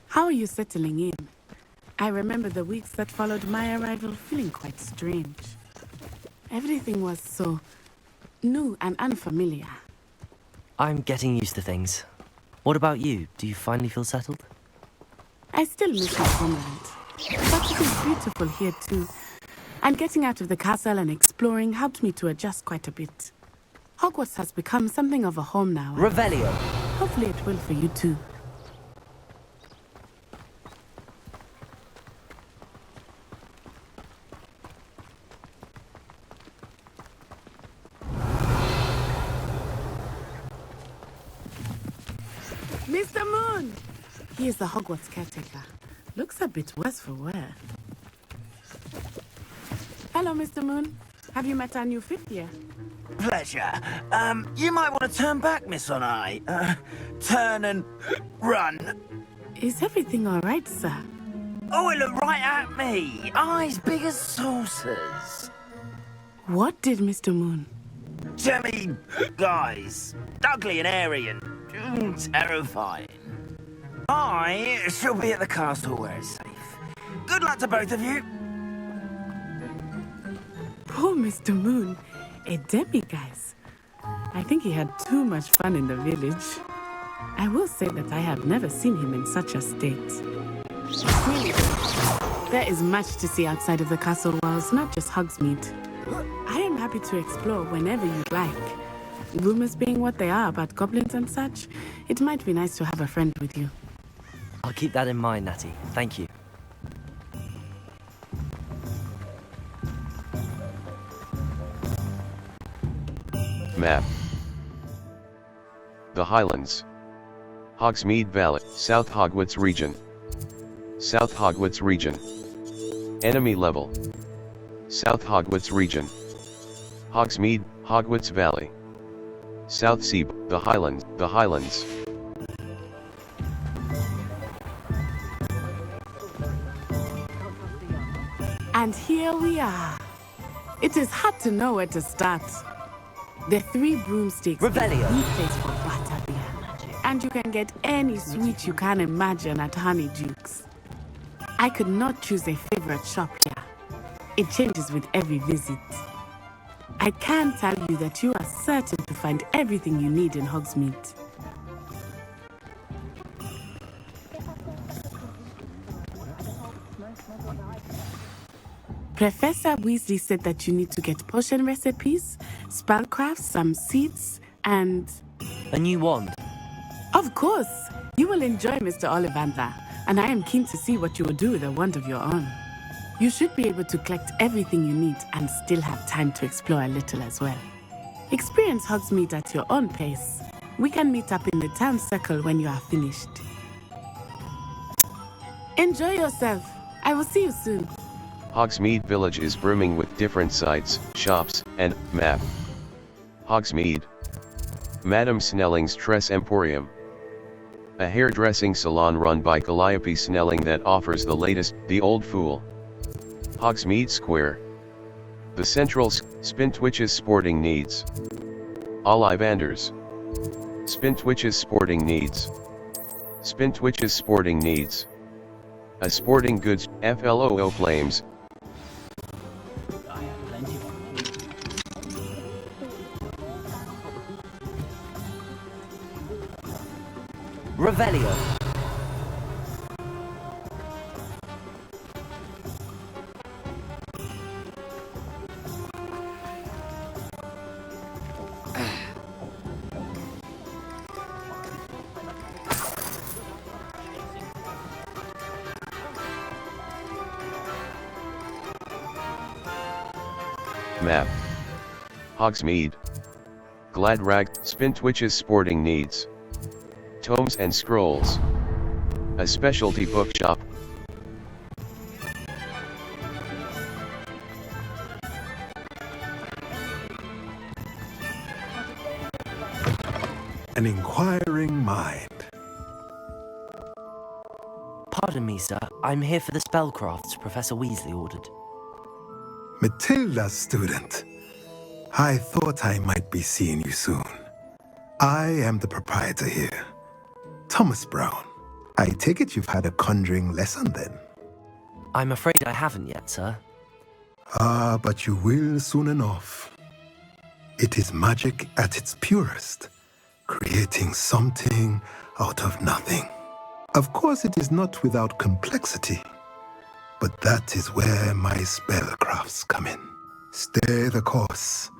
How are you settling in? I remember the weeks that followed my arrival feeling quite strange. Everything was so new and unfamiliar. I'm getting used to things. What about you? Do you finally feel settled? I still miss my homeland, but it is beautiful here too. And getting out of the castle and exploring helped me to adjust quite a bit. Hogwarts has become something of a home now. Revelio. Hopefully it will for you too. Mr. Moon! He is the Hogwarts caretaker. Looks a bit worse for wear. Hello, Mr. Moon. Have you met our new fifth year? Pleasure. You might want to turn back, Miss Onai. Turn and run. Is everything all right, sir? Oh, it looked right at me. Eyes big as saucers. What did Mr. Moon? Jemmy guys. Ugly and airy and terrifying. I shall be at the castle where it's safe. Good luck to both of you. Poor Mr. Moon. A demiguise. I think he had too much fun in the village. I will say that I have never seen him in such a state. Really, there is much to see outside of the castle walls, not just Hogsmeade. I am happy to explore whenever you'd like. Rumors being what they are about goblins and such, it might be nice to have a friend with you. I'll keep that in mind, Natty. Thank you. Map. The Highlands. Hogsmeade Valley, South Hogwarts Region. South Hogwarts Region. Enemy level. South Hogwarts Region. Hogsmeade, Hogwarts Valley. South Sea, the Highlands, the Highlands. And here we are. It is hard to know where to start. The Three Broomsticks is the place for butterbeer. And you can get any sweet you can imagine at Honeydukes. I could not choose a favorite shop here. It changes with every visit. I can tell you that you are certain to find everything you need in Hogsmeade. Professor Weasley said that you need to get potion recipes, spellcrafts, some seeds, and... a new wand. Of course! You will enjoy Mr. Ollivander, and I am keen to see what you will do with a wand of your own. You should be able to collect everything you need and still have time to explore a little as well. Experience Hogsmeade at your own pace. We can meet up in the town circle when you are finished. Enjoy yourself. I will see you soon. Hogsmeade Village is brimming with different sites, shops, and map. Hogsmeade. Madame Snelling's Tress Emporium. A hairdressing salon run by Calliope Snelling that offers the latest, The Old Fool. Hogsmeade Square. The central Spintwitch's sporting needs. Ollivanders. Spintwitch's sporting needs. Spintwitch's sporting needs. A sporting goods, FLOO flames. Revelio. Map. Hogsmeade. Gladrag, Spintwitch's sporting needs. Tomes and scrolls. A specialty bookshop. An inquiring mind. Pardon me, sir. I'm here for the spellcrafts Professor Weasley ordered. Matilda's student. I thought I might be seeing you soon. I am the proprietor here, Thomas Brown. I take it you've had a conjuring lesson then? I'm afraid I haven't yet, sir. Ah, but you will soon enough. It is magic at its purest, creating something out of nothing. Of course, it is not without complexity, but that is where my spellcrafts come in. Stay the course,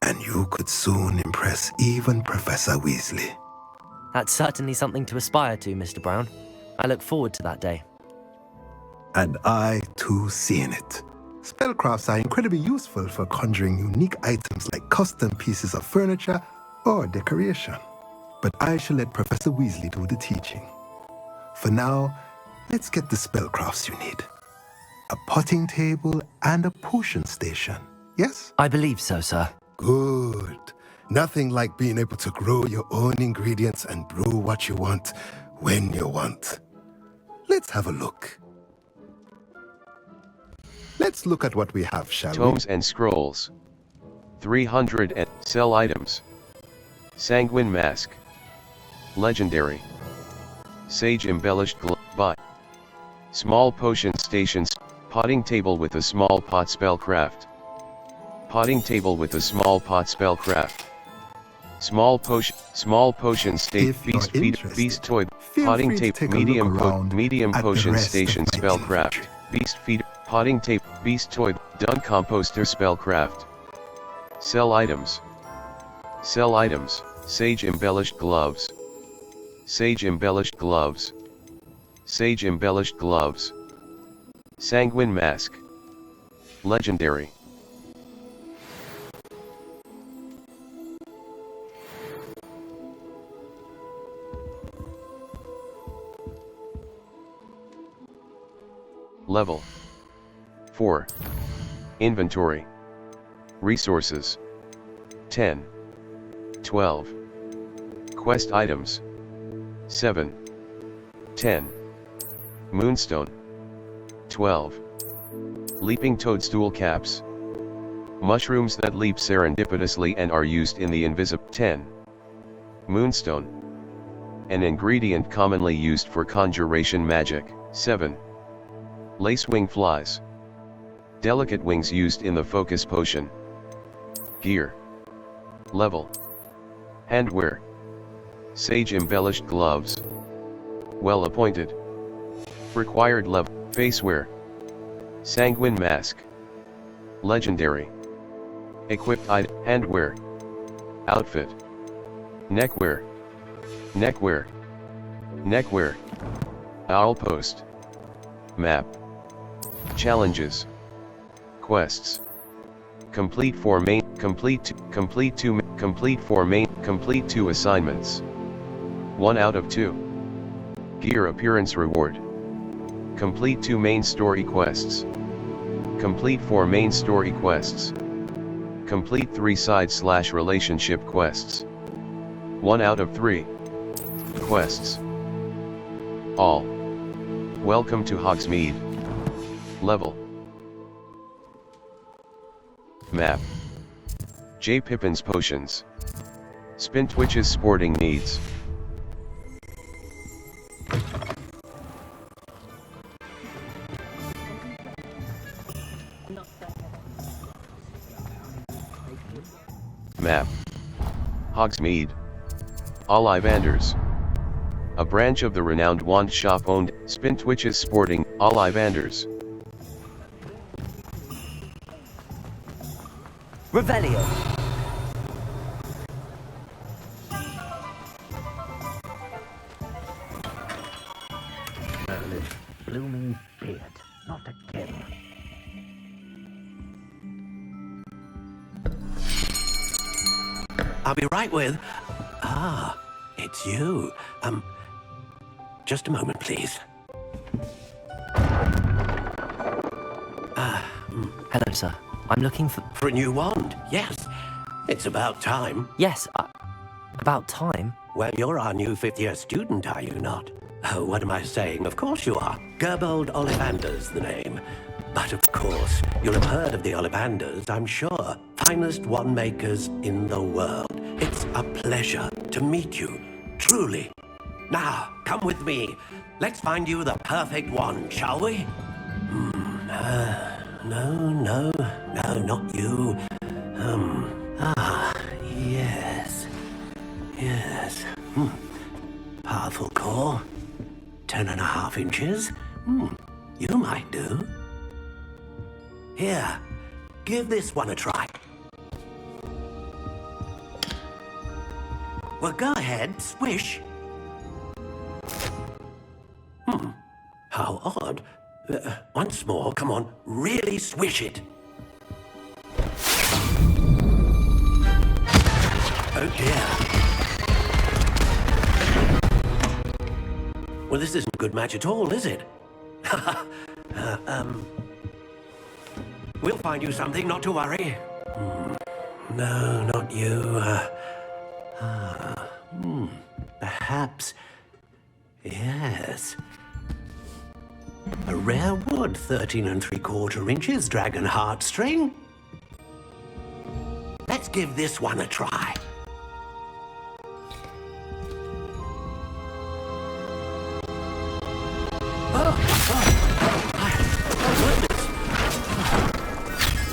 and you could soon impress even Professor Weasley. That's certainly something to aspire to, Mr. Brown. I look forward to that day. And I, too, seeing it. Spellcrafts are incredibly useful for conjuring unique items like custom pieces of furniture or decoration. But I shall let Professor Weasley do the teaching. For now, let's get the spellcrafts you need. A potting table and a potion station, yes? I believe so, sir. Good. Nothing like being able to grow your own ingredients and brew what you want when you want. Let's have a look. Let's look at what we have, shall we? Tomes and scrolls. 300 and sell items. Sanguine mask. Legendary. Sage embellished buy. Small potion stations. Potting table with a small pot spellcraft. Potting table with a small pot spellcraft. Small potion state beast toy. Potting tape medium potion station spellcraft. Beast feeder. Potting tape beast toy. Dung composter spellcraft. Sell items. Sell items. Sage embellished gloves. Sage embellished gloves. Sage embellished gloves. Sanguine mask. Legendary. Level 4. Inventory. Resources. 10. 12. Quest items. 7. 10. Moonstone. 12. Leaping toadstool caps. Mushrooms that leap serendipitously and are used in the invisible. 10. Moonstone. An ingredient commonly used for conjuration magic. 7. Lacewing flies. Delicate wings used in the focus potion. Gear. Level. Handwear. Sage embellished gloves. Well appointed. Required level. Facewear. Sanguine mask. Legendary. Equipped item. Handwear. Outfit. Neckwear. Neckwear. Neckwear. Owl post. Map. Challenges. Quests. Complete 4 main. Complete 2 assignments. 1 out of 2. Gear appearance reward. Complete 2 main story quests. Complete 4 main story quests. Complete 3 side/relationship quests. 1 out of 3. Quests. All. Welcome to Hogsmeade. Level. Map. J. Pippin's potions. Spintwitch's sporting needs. Map. Hogsmeade. Ollivanders. A branch of the renowned wand shop owned Spintwitch's sporting Ollivanders. Revelio. Blooming beard, not again. I'll be right with... Ah, it's you. Just a moment, please. Hello, sir. I'm looking for... For a new wand, yes. It's about time. Yes, about time? Well, you're our new fifth-year student, are you not? Oh, what am I saying? Of course you are. Gerbold Ollivander's the name. But of course, you'll have heard of the Ollivanders, I'm sure. Finest wand makers in the world. It's a pleasure to meet you, truly. Now, come with me. Let's find you the perfect wand, shall we? No, not you. Yes. Powerful core. 10.5 inches. You might do. Here, give this one a try. Well, go ahead, swish. How odd. Once more, come on, really swish it. Oh dear. Well, this isn't a good match at all, is it? We'll find you something, not to worry. No, not you. Perhaps. Yes. A rare wood, 13 3/4 inches, dragon heartstring. Let's give this one a try.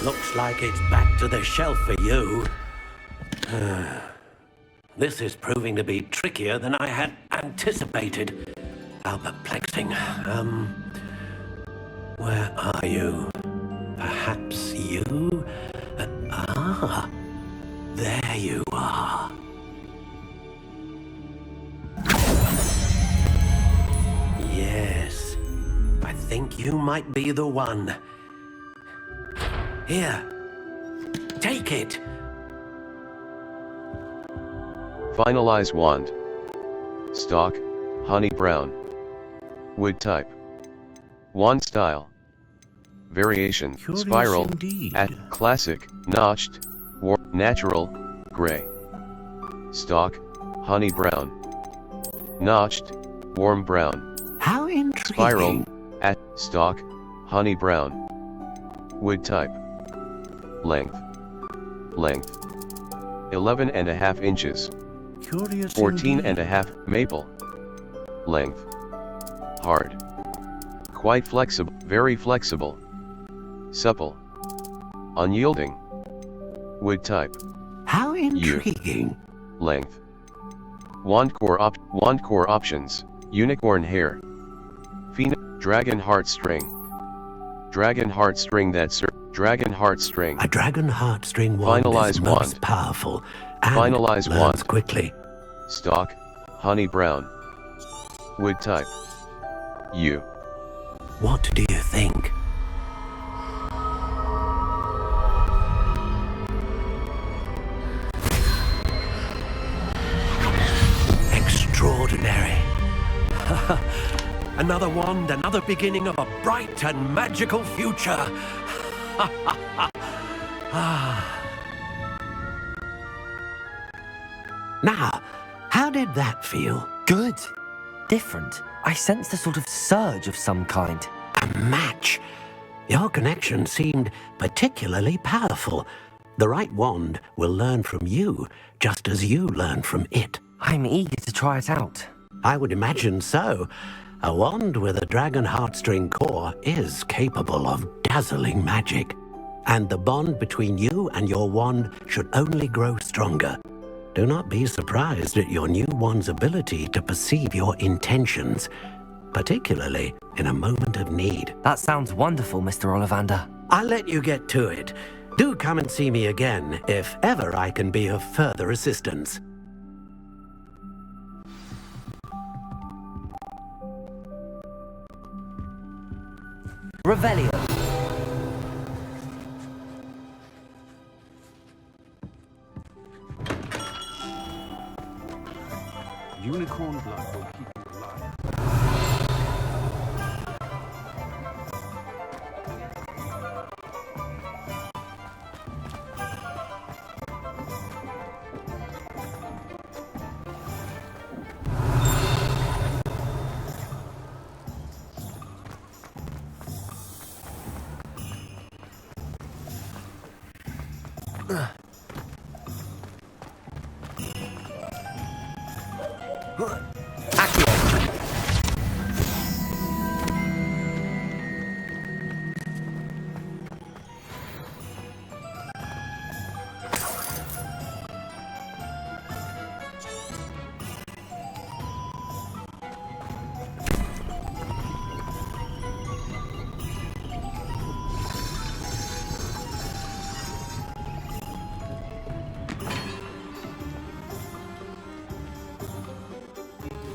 Looks like it's back to the shelf for you. This is proving to be trickier than I had anticipated. How perplexing. Where are you? Perhaps you? There you are. Yes, I think you might be the one. Here, take it. Finalize wand. Stock, honey brown. Wood type. Wand style. Variation, Curious spiral, indeed. at, classic, notched, natural, gray. Stock, honey brown. Notched, warm brown. How intriguing. Spiral, at, stock, honey brown. Wood type. Length. 11.5 inches. Curious 14.5 maple. Length. Hard. Quite flexible, very flexible. Supple. Unyielding. Wood type. How intriguing. Length. Wand core options. Unicorn hair. Dragon heartstring. Dragon heartstring Dragon heartstring. A dragon heartstring wand is most powerful. And Finalize learns wand. quickly. Stock, honey brown. Wood type. U. What do you think? Extraordinary. Another wand, another beginning of a bright and magical future. Now, how did that feel? Good. Different. I sensed a sort of surge of some kind. A match. Your connection seemed particularly powerful. The right wand will learn from you, just as you learn from it. I'm eager to try it out. I would imagine so. A wand with a dragon heartstring core is capable of dazzling magic. And the bond between you and your wand should only grow stronger. Do not be surprised at your new wand's ability to perceive your intentions, particularly in a moment of need. That sounds wonderful, Mr. Ollivander. I'll let you get to it. Do come and see me again if ever I can be of further assistance. Revelio. Unicorn blood will keep you alive.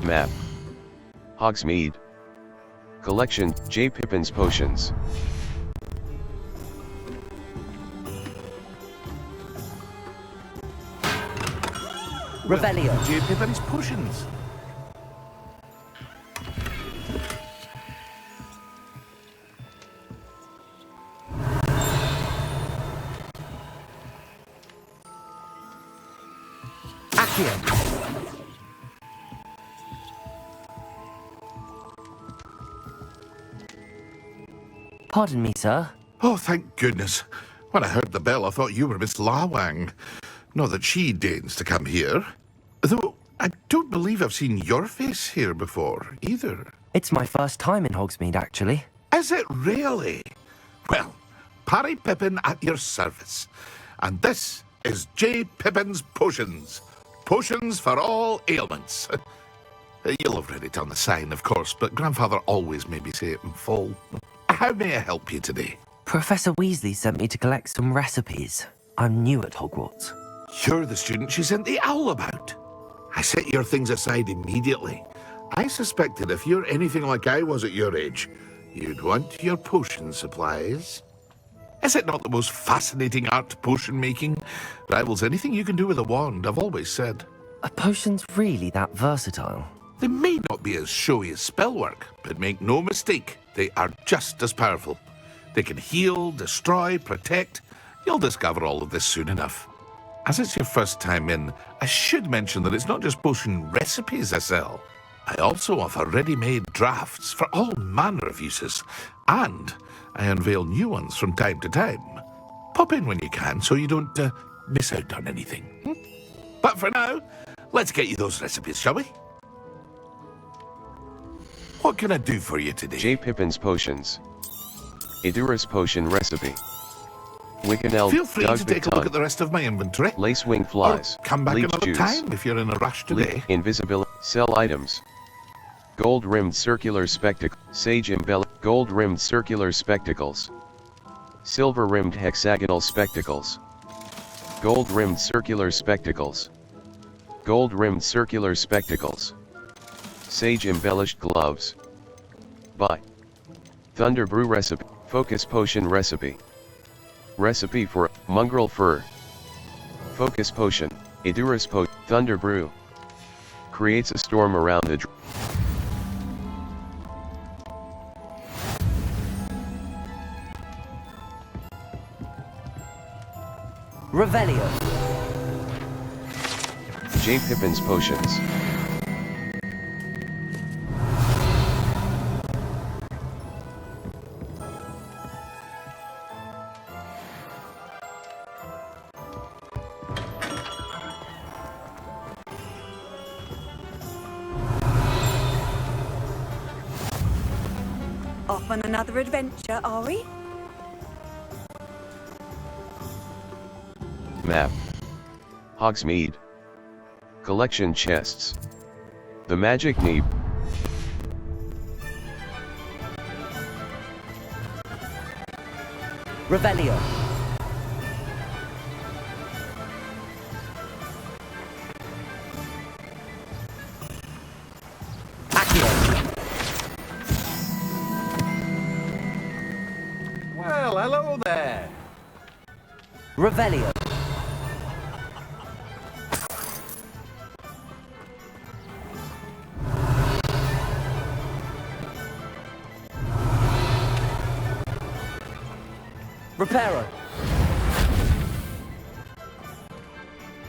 Map. Hogsmeade. Collection, J. Pippin's Potions. Revelio. J. Pippin's Potions. Accio. Pardon me, sir. Oh, thank goodness. When I heard the bell, I thought you were Miss Lawang. Not that she deigns to come here. Though, I don't believe I've seen your face here before, either. It's my first time in Hogsmeade, actually. Is it really? Well, Parry Pippin at your service. And this is J. Pippin's Potions. Potions for all ailments. You'll have read it on the sign, of course, but Grandfather always made me say it in full. How may I help you today? Professor Weasley sent me to collect some recipes. I'm new at Hogwarts. You're the student she sent the owl about. I set your things aside immediately. I suspected if you're anything like I was at your age, you'd want your potion supplies. Is it not the most fascinating art, potion making? Rivals anything you can do with a wand, I've always said. Are potions really that versatile? They may not be as showy as spellwork, but make no mistake, they are just as powerful. They can heal, destroy, protect. You'll discover all of this soon enough. As it's your first time in, I should mention that it's not just potion recipes I sell. I also offer ready-made drafts for all manner of uses, and I unveil new ones from time to time. Pop in when you can so you don't miss out on anything. But for now, let's get you those recipes, shall we? What can I do for you today? J. Pippin's Potions. Idurus Potion Recipe. Wiccanel. Feel free to take a look at the rest of my inventory. Lacewing Flies. Or come back Leech another juice. time if you're in a rush today. Invisibility. Sell items. Gold-rimmed circular spectacle. Sage embellished. Gold-rimmed circular spectacles. Silver-rimmed hexagonal spectacles. Gold-rimmed circular spectacles. Gold-rimmed circular spectacles. Sage embellished gloves. Buy. Thunder Brew Recipe. Focus Potion Recipe. Recipe for Mongrel Fur. Focus Potion. Idurus Potion. Thunder Brew. Creates a storm around the Revelio. J. Pippin's Potions. Off on another adventure, are we? Map. Hogsmeade. Collection chests. The Magic Neep. Revelio. Well, hello there. Revelio. Reparo.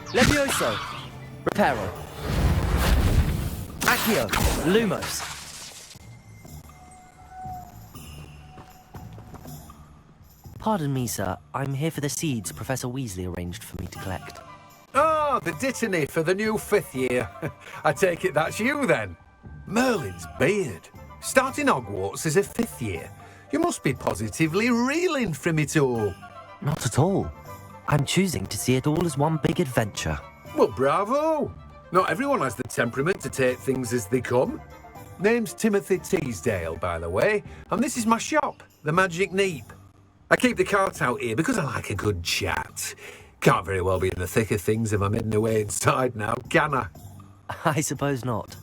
Levioso. Reparo. Accio. Lumos. Pardon me, sir. I'm here for the seeds Professor Weasley arranged for me to collect. Oh, the dittany for the new 5th year. I take it that's you then. Merlin's beard. Starting Hogwarts as a 5th year. You must be positively reeling from it all. Not at all. I'm choosing to see it all as one big adventure. Well, bravo. Not everyone has the temperament to take things as they come. Name's Timothy Teasdale, by the way, and this is my shop, the Magic Neep. I keep the cart out here because I like a good chat. Can't very well be in the thick of things if I'm heading away inside now, can I? I suppose not.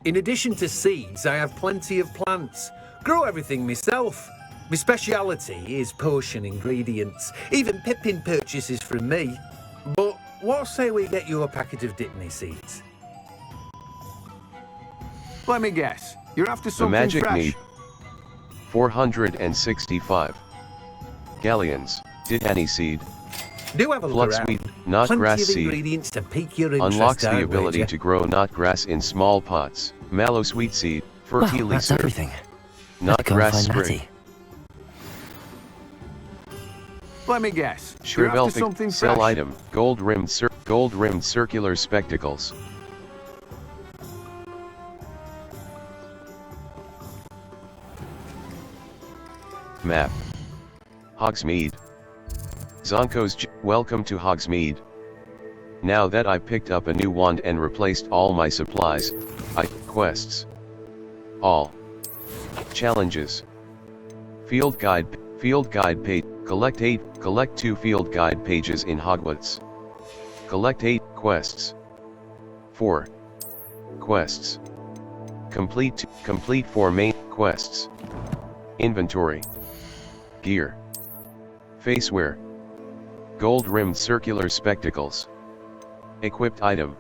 In addition to seeds, I have plenty of plants. Grow everything myself. My speciality is potion ingredients. Even Pippin purchases from me. But what say we get you a packet of Dittany seeds? Let me guess. You're after The something Magic fresh? Neep. 465. Galleons. Dittany seed. Do have a look around. Fluxweed, knot Plenty grass of seed. ingredients to pique your interest. Unlocks the I'd ability wager. to grow knot grass in small pots. Mallow sweet seed. Well, Fertility that's syrup. everything. Knot Let's go and grass find sprig. Natty. Let me guess. You're after Shrivelfic. something Sell fresh? item. Gold-rimmed circular spectacles. Map. Hogsmeade. Zonko's welcome to Hogsmeade. Now that I picked up a new wand and replaced all my supplies, quests. All. Challenges. Field guide page. Collect 2 field guide pages in Hogwarts. Collect 8 quests. 4 quests. Complete 4 main quests. Inventory. Gear. Facewear. Gold-rimmed circular spectacles. Equipped item.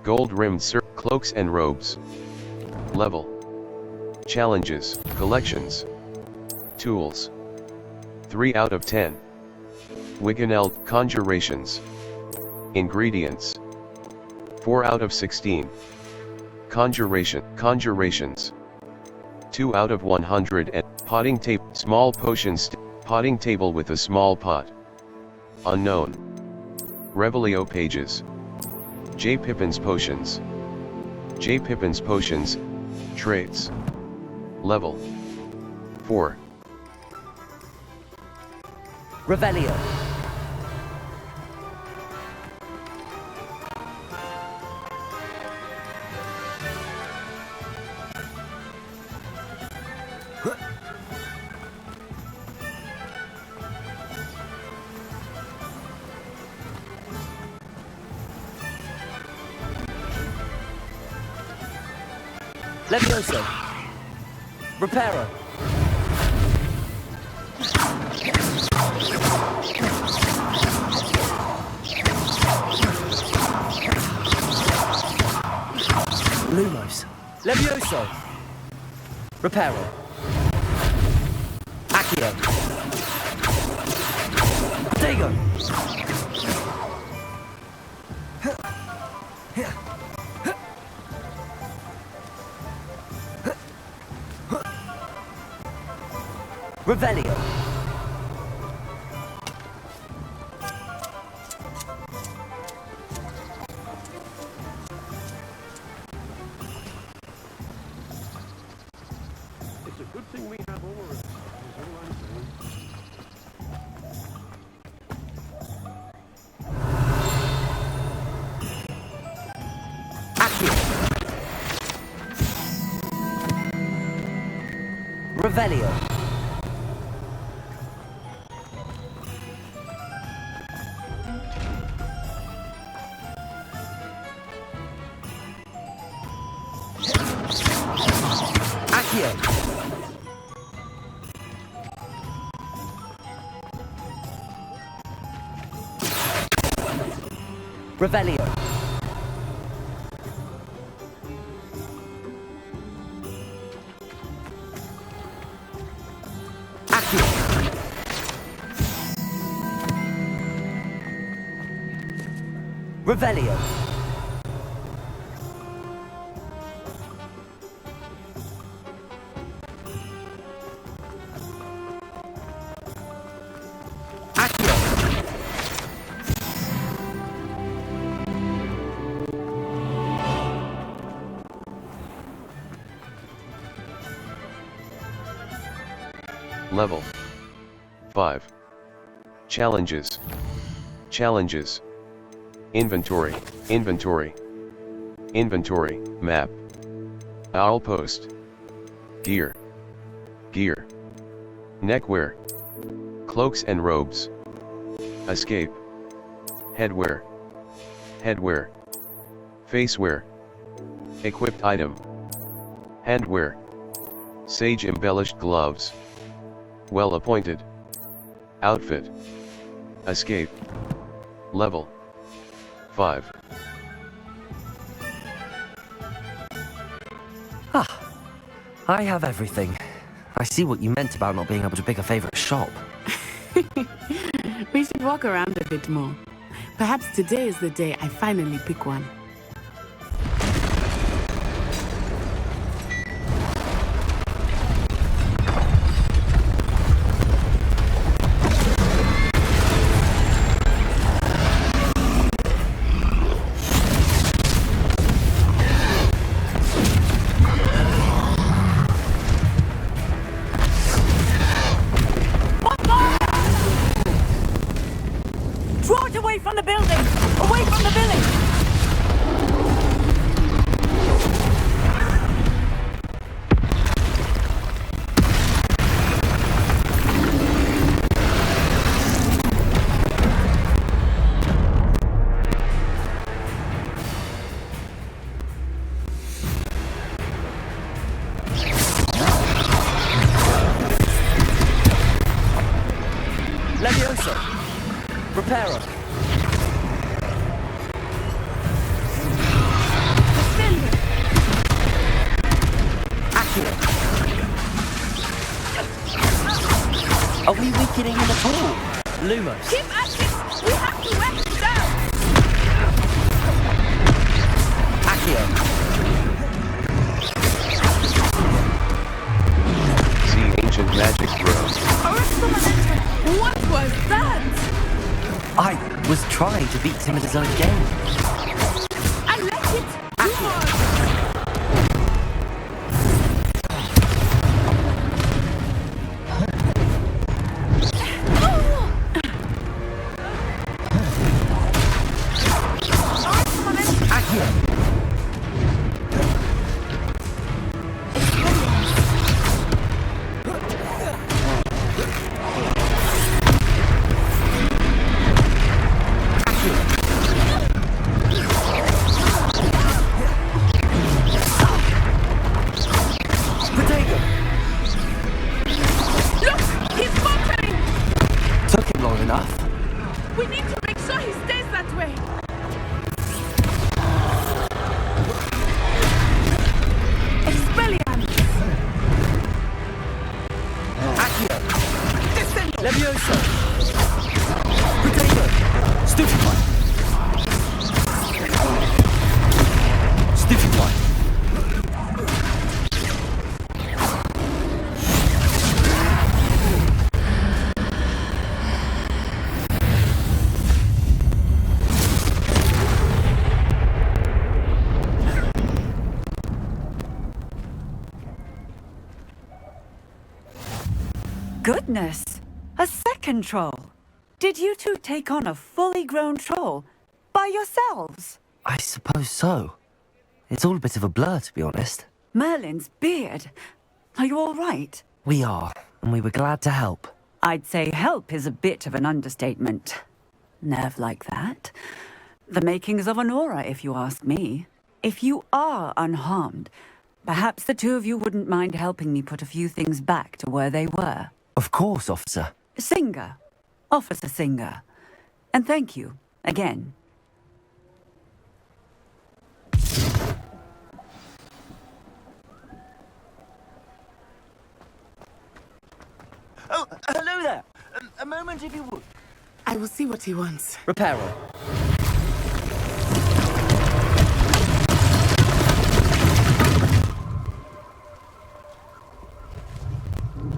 Gold-rimmed cloaks and robes. Level. Challenges, collections. Tools. 3 out of 10. Wiggeneld conjurations. Ingredients. 4 out of 16. Conjurations. 2 out of 100 and potting table, small potions, potting table with a small pot. Unknown. Revelio pages. J. Pippin's potions. J. Pippin's potions. Traits. Level 4. Revelio. Levioso. Reparo. Lumos. Levioso. Reparo. Accio. Diagon. Revelio. It's a good thing we have over us is all I'm saying. Revelio. Accio. Revelio. Revelio. Accio. Level 5. Challenges. Challenges. Inventory, inventory. Inventory, map. Owl post. Gear. Gear. Neckwear. Cloaks and robes. Escape. Headwear. Headwear. Facewear. Equipped item. Handwear. Sage embellished gloves. Well appointed. Outfit. Escape. Level 5. Ah, I have everything. I see what you meant about not being able to pick a favorite shop. We should walk around a bit more. Perhaps today is the day I finally pick one. Are we weakening him at all? Lumos. Keep at it! We have to wear him down! Accio. See ancient magic throw. What was that? I was trying to beat him at his own game. I like it! Goodness! A second troll! Did you two take on a fully grown troll by yourselves? I suppose so. It's all a bit of a blur, to be honest. Merlin's beard. Are you all right? We are, and we were glad to help. I'd say help is a bit of an understatement. Nerve like that. The makings of an aura, if you ask me. If you are unharmed, perhaps the two of you wouldn't mind helping me put a few things back to where they were. Of course, officer. Singer. Officer Singer. And thank you, again. Oh, hello there. A moment, if you would. I will see what he wants. Repairer.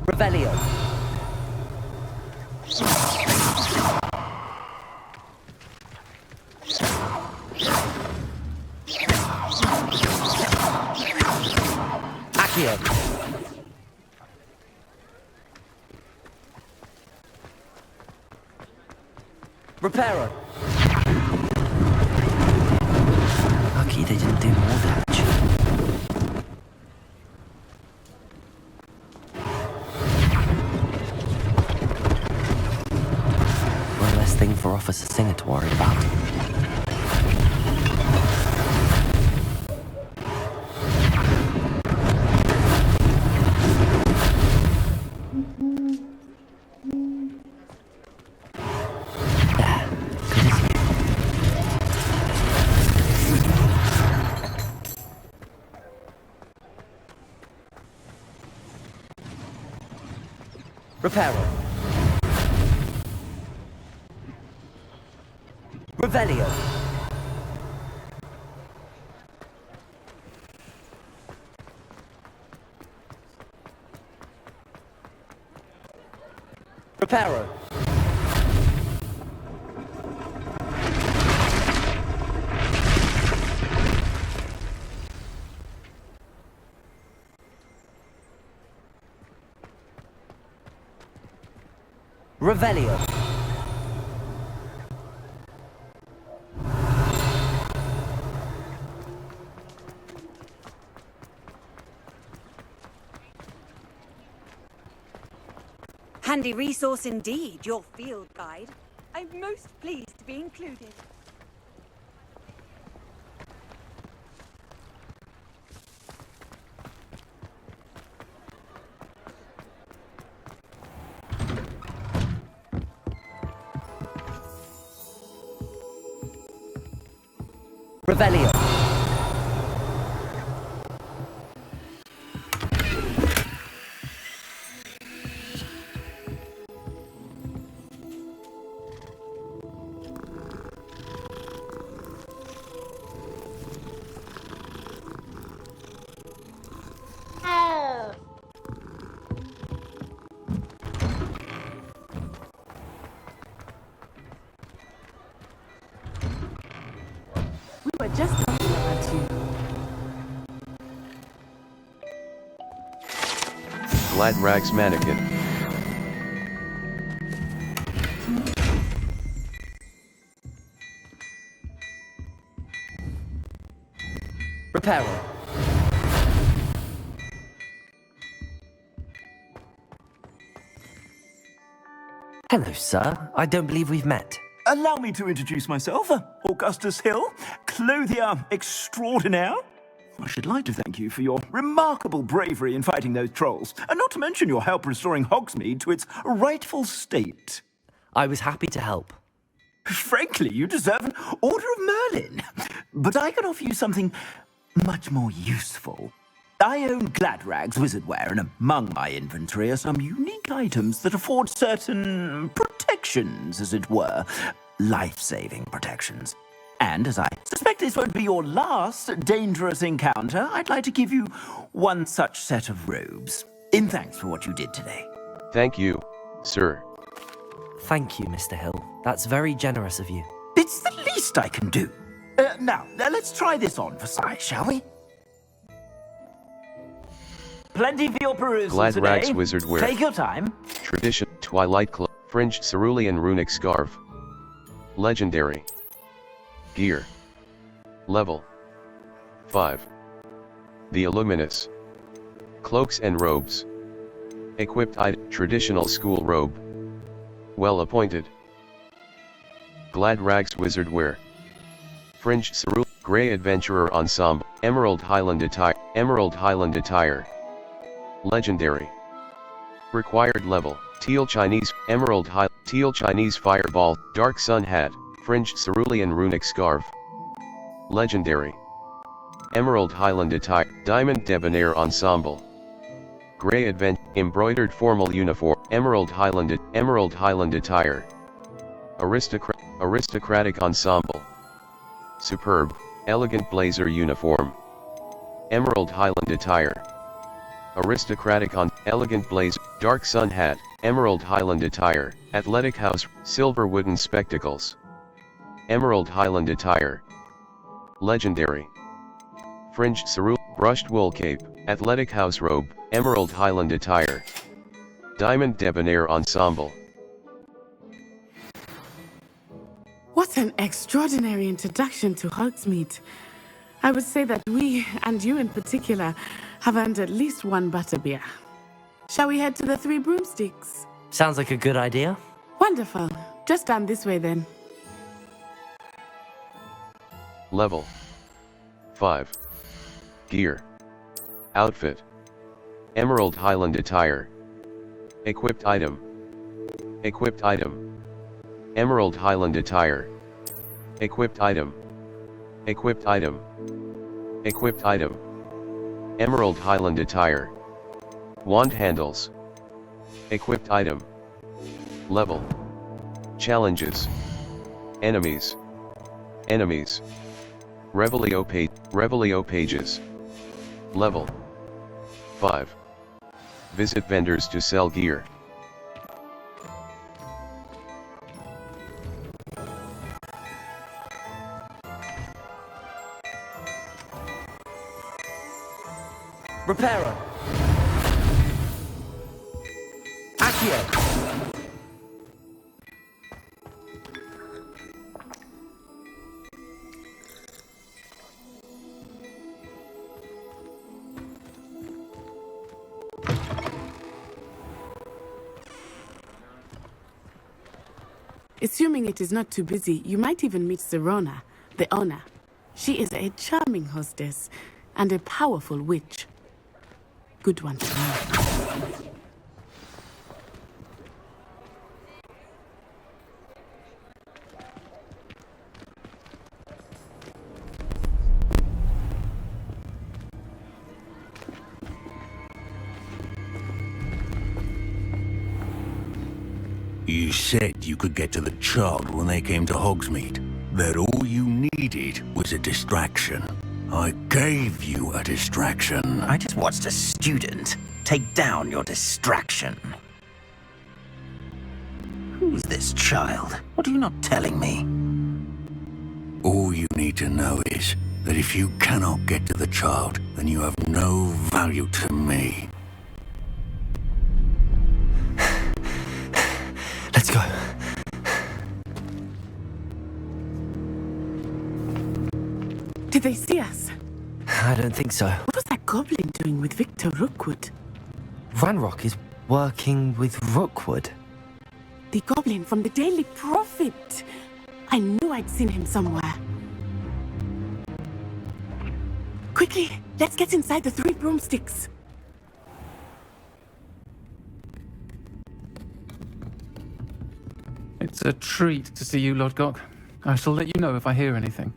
Revelio. Accio. Repairer. Lucky they didn't do more damage. One less thing for Officer Singer to worry about. Repairer. Revelio. Repairer. Revelio. Handy resource indeed, your field guide. I'm most pleased to be included. Revelio. We were just talking about you. Glad Rags Mannequin. Repairer. Hello, sir. I don't believe we've met. Allow me to introduce myself, Augustus Hill, clothier extraordinaire. I should like to thank you for your remarkable bravery in fighting those trolls, and not to mention your help restoring Hogsmeade to its rightful state. I was happy to help. Frankly, you deserve an Order of Merlin. But I can offer you something much more useful. I own Gladrag's wizardware, and among my inventory are some unique items that afford certain protections, as it were. Life-saving protections. And as I suspect this won't be your last dangerous encounter, I'd like to give you one such set of robes, in thanks for what you did today. Thank you, sir. Thank you, Mr. Hill. That's very generous of you. It's the least I can do. Now, let's try this on for size, shall we? Plenty for your perusal Glad today. rags wizard wear. Take your time. Tradition, Twilight Cloak, Fringed Cerulean Runic Scarf. Legendary. Gear. Level 5. The Illuminous. Cloaks and robes. Equipped item, traditional school robe. Well appointed. Glad rags wizard wear. Fringed cerulean, Grey Adventurer Ensemble, Emerald Highland Attire. Legendary. Required level, Teal Chinese, Teal Chinese Fireball, Dark Sun Hat, Fringed Cerulean Runic Scarf. Legendary. Emerald Highland Attire, Diamond Debonair Ensemble. Grey Embroidered Formal Uniform, Emerald Highland Attire. Aristocratic Ensemble. Superb, Elegant Blazer Uniform. Emerald Highland Attire. Elegant Blazer, Dark Sun Hat, Emerald Highland Attire, Athletic House, Silver Wooden Spectacles. Emerald Highland Attire. Legendary. Fringed Cerulean, Brushed Wool Cape, Athletic House Robe, Emerald Highland Attire. Diamond Debonair Ensemble. What an extraordinary introduction to Hogsmeade. I would say that we, and you in particular, have earned at least one butterbeer. Shall we head to the Three Broomsticks? Sounds like a good idea. Wonderful. Just down this way then. Level 5. Gear. Outfit. Emerald Highland Attire. Equipped item. Emerald Highland Attire. Equipped item. Emerald Highland Attire. Wand handles. Equipped item. Level. Challenges. Enemies. Revelio pages. Level 5. Visit vendors to sell gear. Reparo. Accio. Assuming it is not too busy, you might even meet Serona, the owner. She is a charming hostess and a powerful witch. Good one to know. You said you could get to the child when they came to Hogsmeade. That all you needed was a distraction. I gave you a distraction. I just watched a student take down your distraction. Who's this child? What are you not telling me? All you need to know is that if you cannot get to the child, then you have no value to me. Let's go. Did they see us? I don't think so. What was that goblin doing with Victor Rookwood? Ranrock is working with Rookwood. The goblin from the Daily Prophet. I knew I'd seen him somewhere. Quickly, let's get inside the Three Broomsticks. It's a treat to see you, Lodgok. I shall let you know if I hear anything.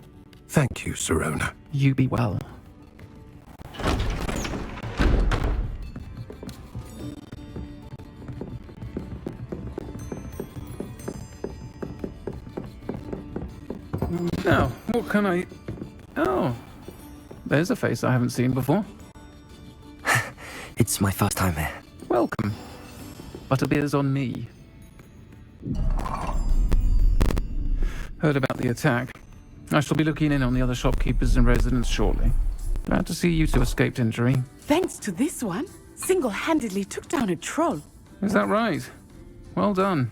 Thank you, Serona. You be well. Now, what can I... Oh, there's a face I haven't seen before. It's my first time here. Welcome. Butterbeer's on me. Heard about the attack. I shall be looking in on the other shopkeepers and residents shortly. Glad to see you two escaped injury. Thanks to this one, single-handedly took down a troll. Is that right? Well done.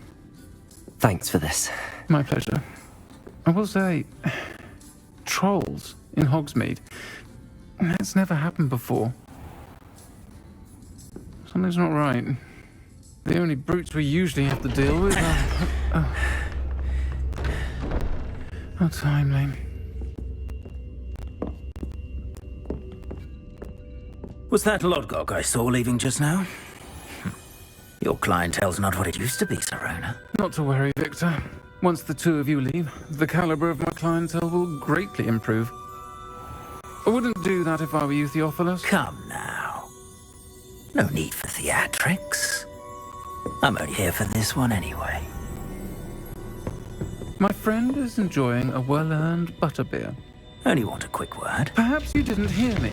Thanks for this. My pleasure. I will say, trolls in Hogsmeade. That's never happened before. Something's not right. The only brutes we usually have to deal with are... How timely. Was that Lodgok I saw leaving just now? Your clientele's not what it used to be, Serona. Not to worry, Victor. Once the two of you leave, the caliber of my clientele will greatly improve. I wouldn't do that if I were you, Theophilus. Come now. No need for theatrics. I'm only here for this one anyway. My friend is enjoying a well-earned butterbeer. Only want a quick word. Perhaps you didn't hear me.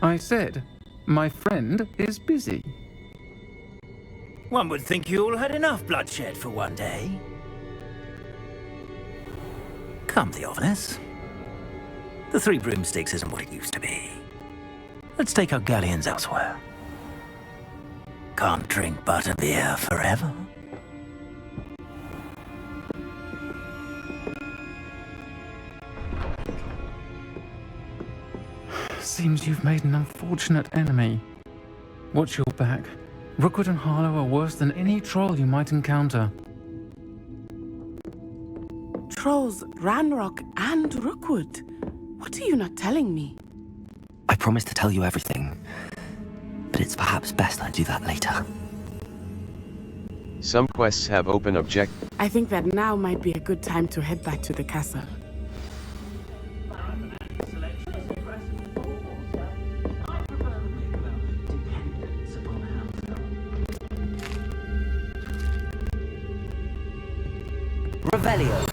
I said, my friend is busy. One would think you all had enough bloodshed for one day. Come, Theophilus. The Three Broomsticks isn't what it used to be. Let's take our galleons elsewhere. Can't drink butterbeer forever. Seems you've made an unfortunate enemy. Watch your back. Rookwood and Harlow are worse than any troll you might encounter. Trolls, Ranrock, and Rookwood. What are you not telling me? I promised to tell you everything, but it's perhaps best I do that later. Some quests have open object. I think that now might be a good time to head back to the castle. Revelio.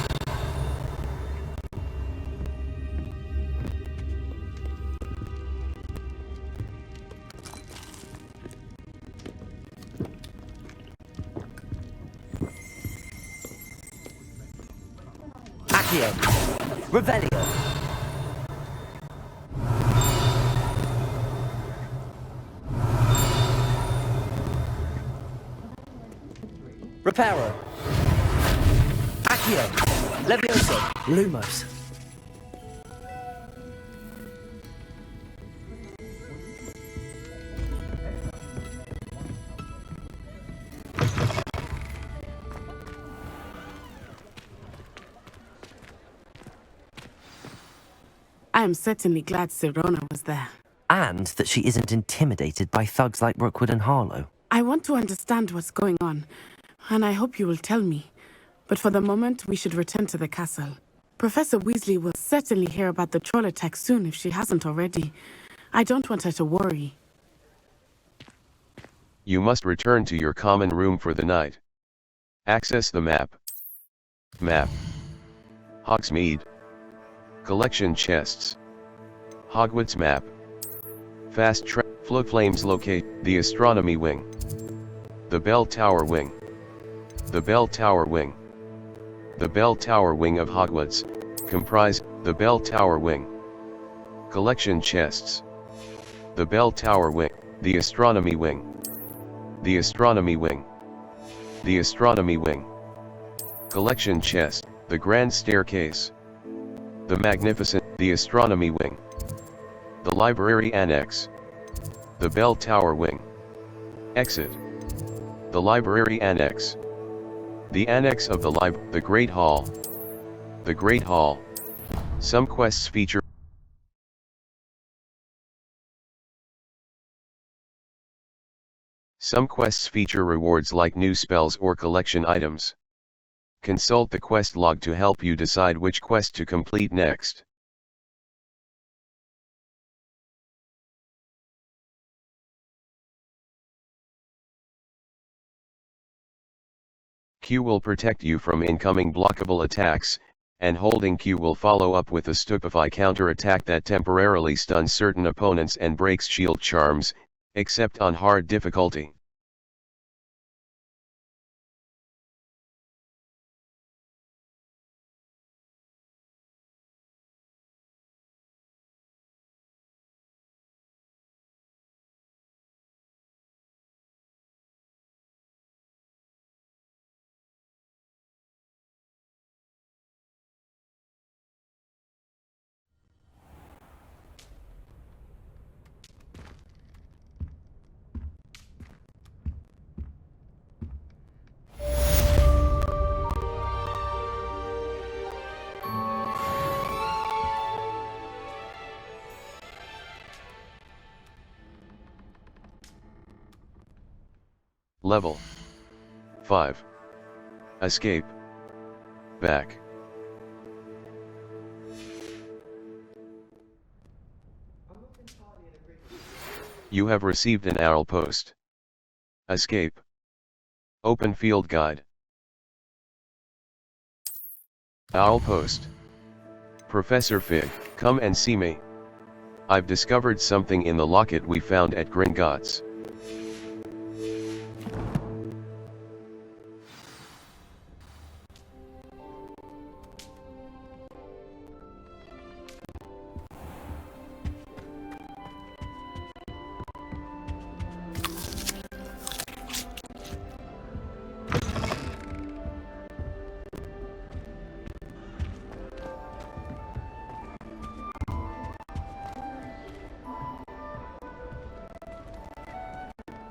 Accio. Revelio. Reparo. Accio. Levioso. Lumos. I am certainly glad Serona was there. And that she isn't intimidated by thugs like Rookwood and Harlow. I want to understand what's going on, and I hope you will tell me. But for the moment, we should return to the castle. Professor Weasley will certainly hear about the troll attack soon if she hasn't already. I don't want her to worry. You must return to your common room for the night. Access the map. Map. Hogsmeade. Collection chests. Hogwarts map. Fast track. Float flames locate the astronomy wing. The bell tower wing. The bell tower wing. The bell tower wing of Hogwarts, comprise, the bell tower wing. Collection chests. The bell tower wing, the astronomy wing. The astronomy wing. The astronomy wing. Collection chest, the grand staircase. The magnificent, the astronomy wing. The library annex. The bell tower wing. Exit. The library annex. The annex of the Great Hall. The Great Hall. Some quests feature rewards like new spells or collection items. Consult the quest log to help you decide which quest to complete next. Q will protect you from incoming blockable attacks, and holding Q will follow up with a stupefy counter-attack that temporarily stuns certain opponents and breaks shield charms, except on hard difficulty. Level 5. Escape. Back. You have received an owl post. Escape. Open field guide. Owl post. Professor Fig, come and see me. I've discovered something in the locket we found at Gringotts.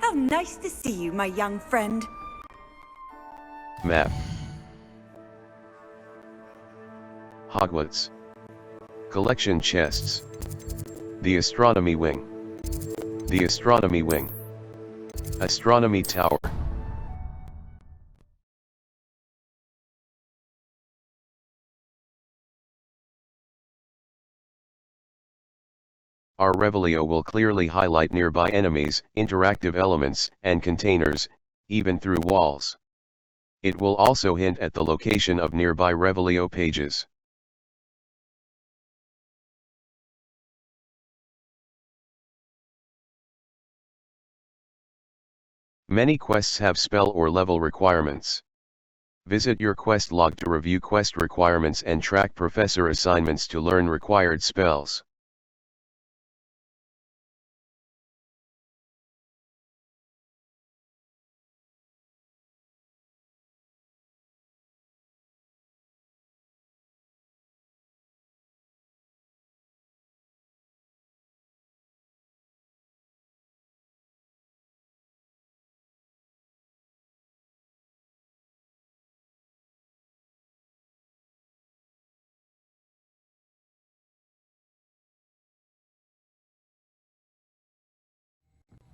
How nice to see you, my young friend. Map. Hogwarts. Collection chests. The Astronomy Wing. The Astronomy Wing. Astronomy Tower. Our Revelio will clearly highlight nearby enemies, interactive elements, and containers, even through walls. It will also hint at the location of nearby Revelio pages. Many quests have spell or level requirements. Visit your quest log to review quest requirements and track professor assignments to learn required spells.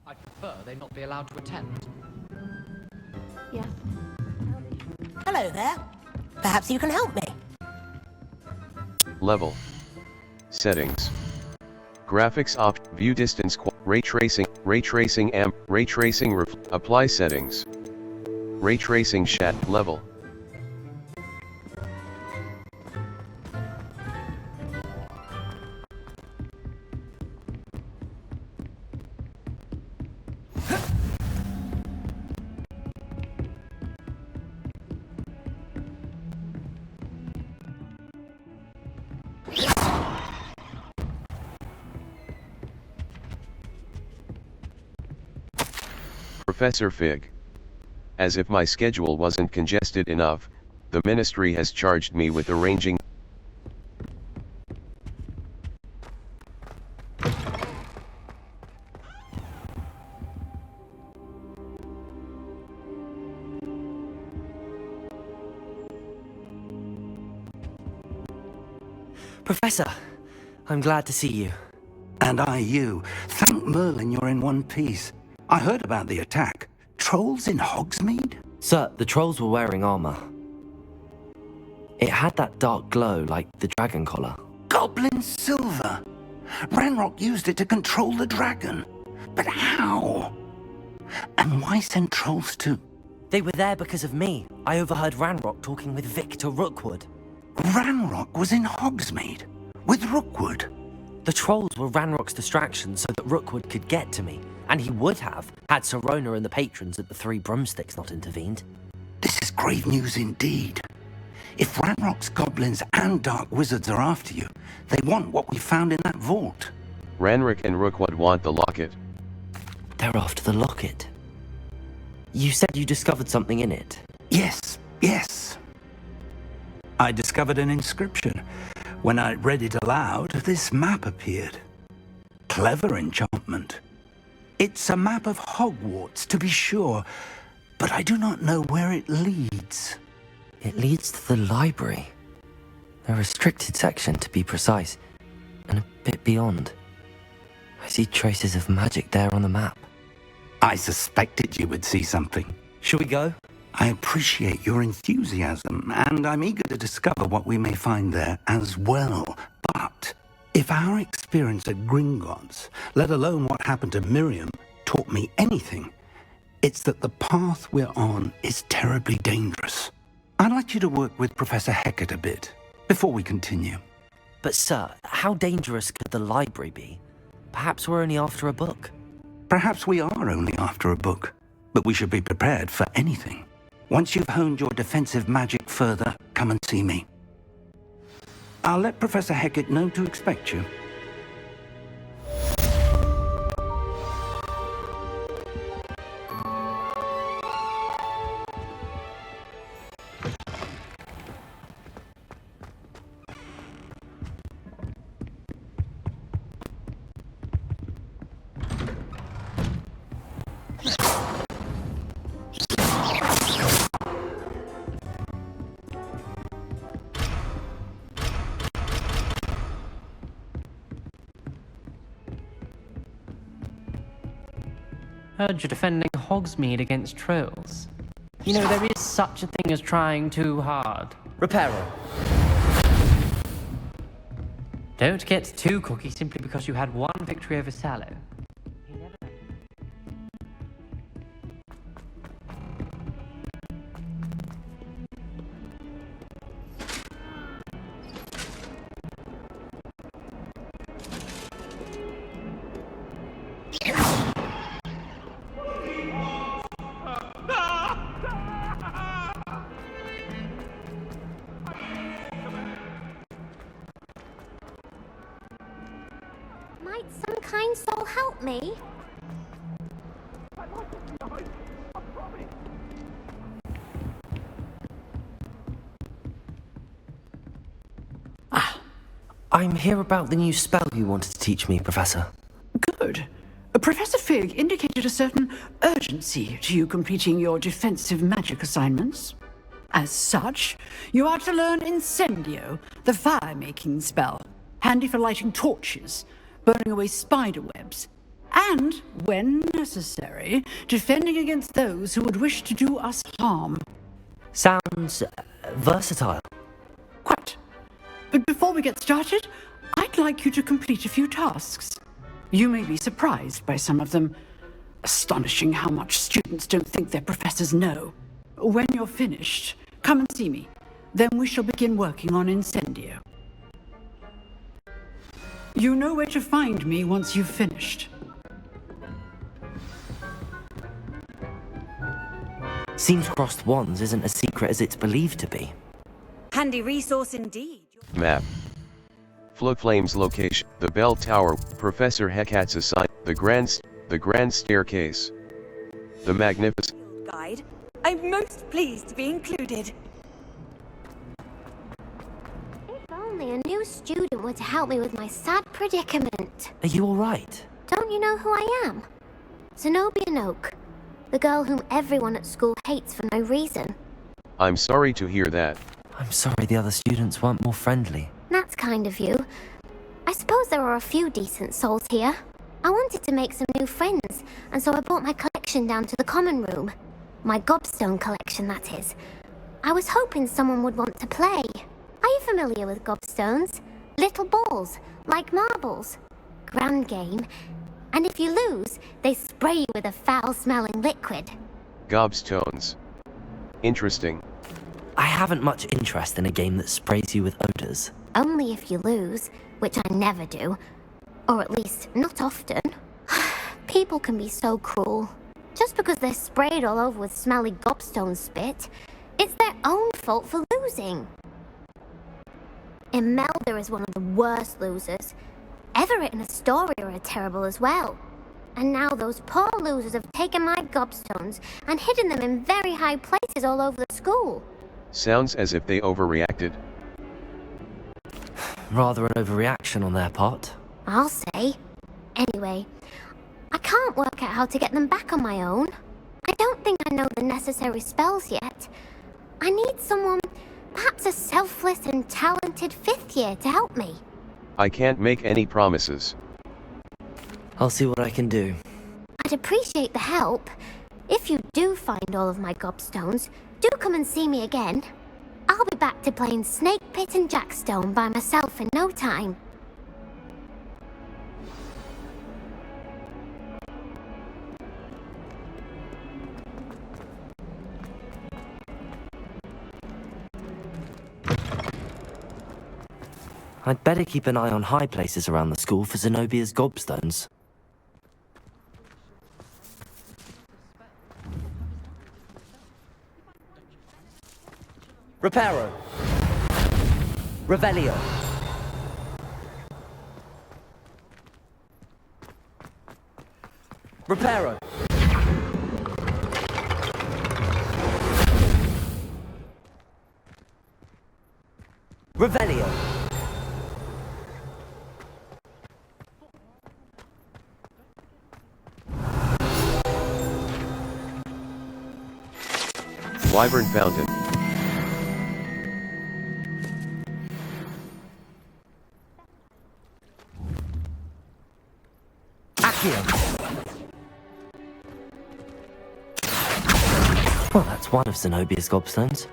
I prefer they not be allowed to attend. Yeah. Hello there. Perhaps you can help me. Level. Settings. Graphics view distance ray tracing apply settings. Ray tracing level. Professor Fig. As if my schedule wasn't congested enough, the Ministry has charged me with arranging Professor, I'm glad to see you. And I you. Thank Merlin you're in one piece. I heard about the attack. Trolls in Hogsmeade? Sir, the trolls were wearing armor. It had that dark glow like the dragon collar. Goblin silver! Ranrock used it to control the dragon. But how? And why send trolls to... They were there because of me. I overheard Ranrock talking with Victor Rookwood. Ranrock was in Hogsmeade? With Rookwood? The trolls were Ranrock's distraction so that Rookwood could get to me. And he would have, had Serona and the patrons at the Three Broomsticks not intervened. This is grave news indeed. If Ranrock's goblins and dark wizards are after you, they want what we found in that vault. Ranrock and Rookwood want the locket. They're after the locket. You said you discovered something in it. Yes. I discovered an inscription. When I read it aloud, this map appeared. Clever enchantment. It's a map of Hogwarts, to be sure, but I do not know where it leads. It leads to the library. A restricted section, to be precise, and a bit beyond. I see traces of magic there on the map. I suspected you would see something. Shall we go? I appreciate your enthusiasm, and I'm eager to discover what we may find there as well. But if our experience at Gringotts, let alone what happened to Miriam, taught me anything, it's that the path we're on is terribly dangerous. I'd like you to work with Professor Hecat a bit before we continue. But sir, how dangerous could the library be? Perhaps we're only after a book. Perhaps we are only after a book, but we should be prepared for anything. Once you've honed your defensive magic further, come and see me. I'll let Professor Hecat know to expect you. Heard you're defending Hogsmeade against trolls. You know, there is such a thing as trying too hard. Reparo. Don't get too cocky simply because you had one victory over Sallow. Might some kind soul help me? I'm here about the new spell you wanted to teach me, Professor. Good. Professor Fig indicated a certain urgency to you completing your defensive magic assignments. As such, you are to learn Incendio, the fire-making spell, handy for lighting torches, burning away spider webs, and, when necessary, defending against those who would wish to do us harm. Sounds versatile. Quite. But before we get started, I'd like you to complete a few tasks. You may be surprised by some of them. Astonishing how much students don't think their professors know. When you're finished, come and see me. Then we shall begin working on Incendio. You know where to find me once you've finished. Seems crossed wands isn't as secret as it's believed to be. Handy resource indeed. Map. Flowflame's location, the bell tower, Professor Hecat's assign, the grand staircase. The magnificent Guide. I'm most pleased to be included. If only a new student were to help me with my sad predicament. Are you alright? Don't you know who I am? Zenobia Noak, the girl whom everyone at school hates for no reason. I'm sorry to hear that. I'm sorry the other students weren't more friendly. That's kind of you. I suppose there are a few decent souls here. I wanted to make some new friends, and so I brought my collection down to the common room. My gobstone collection, that is. I was hoping someone would want to play. Are you familiar with gobstones? Little balls, like marbles. Grand game. And if you lose, they spray you with a foul-smelling liquid. Gobstones. Interesting. I haven't much interest in a game that sprays you with odors. Only if you lose, which I never do. Or at least, not often. People can be so cruel. Just because they're sprayed all over with smelly gobstone spit, it's their own fault for losing. Imelda is one of the worst losers. Everett and Astoria are terrible as well. And now those poor losers have taken my gobstones and hidden them in very high places all over the school. Sounds as if they overreacted. Rather an overreaction on their part. I'll say. Anyway, I can't work out how to get them back on my own. I don't think I know the necessary spells yet. I need someone, perhaps a selfless and talented 5th year to help me. I can't make any promises. I'll see what I can do. I'd appreciate the help. If you do find all of my gobstones, do come and see me again. I'll be back to playing Snake Pit and Jackstone by myself in no time. I'd better keep an eye on high places around the school for Zenobia's gobstones. Reparo. Revelio. Reparo. Revelio. Wyvern Fountain. Well, that's one of Zenobia's gobstones.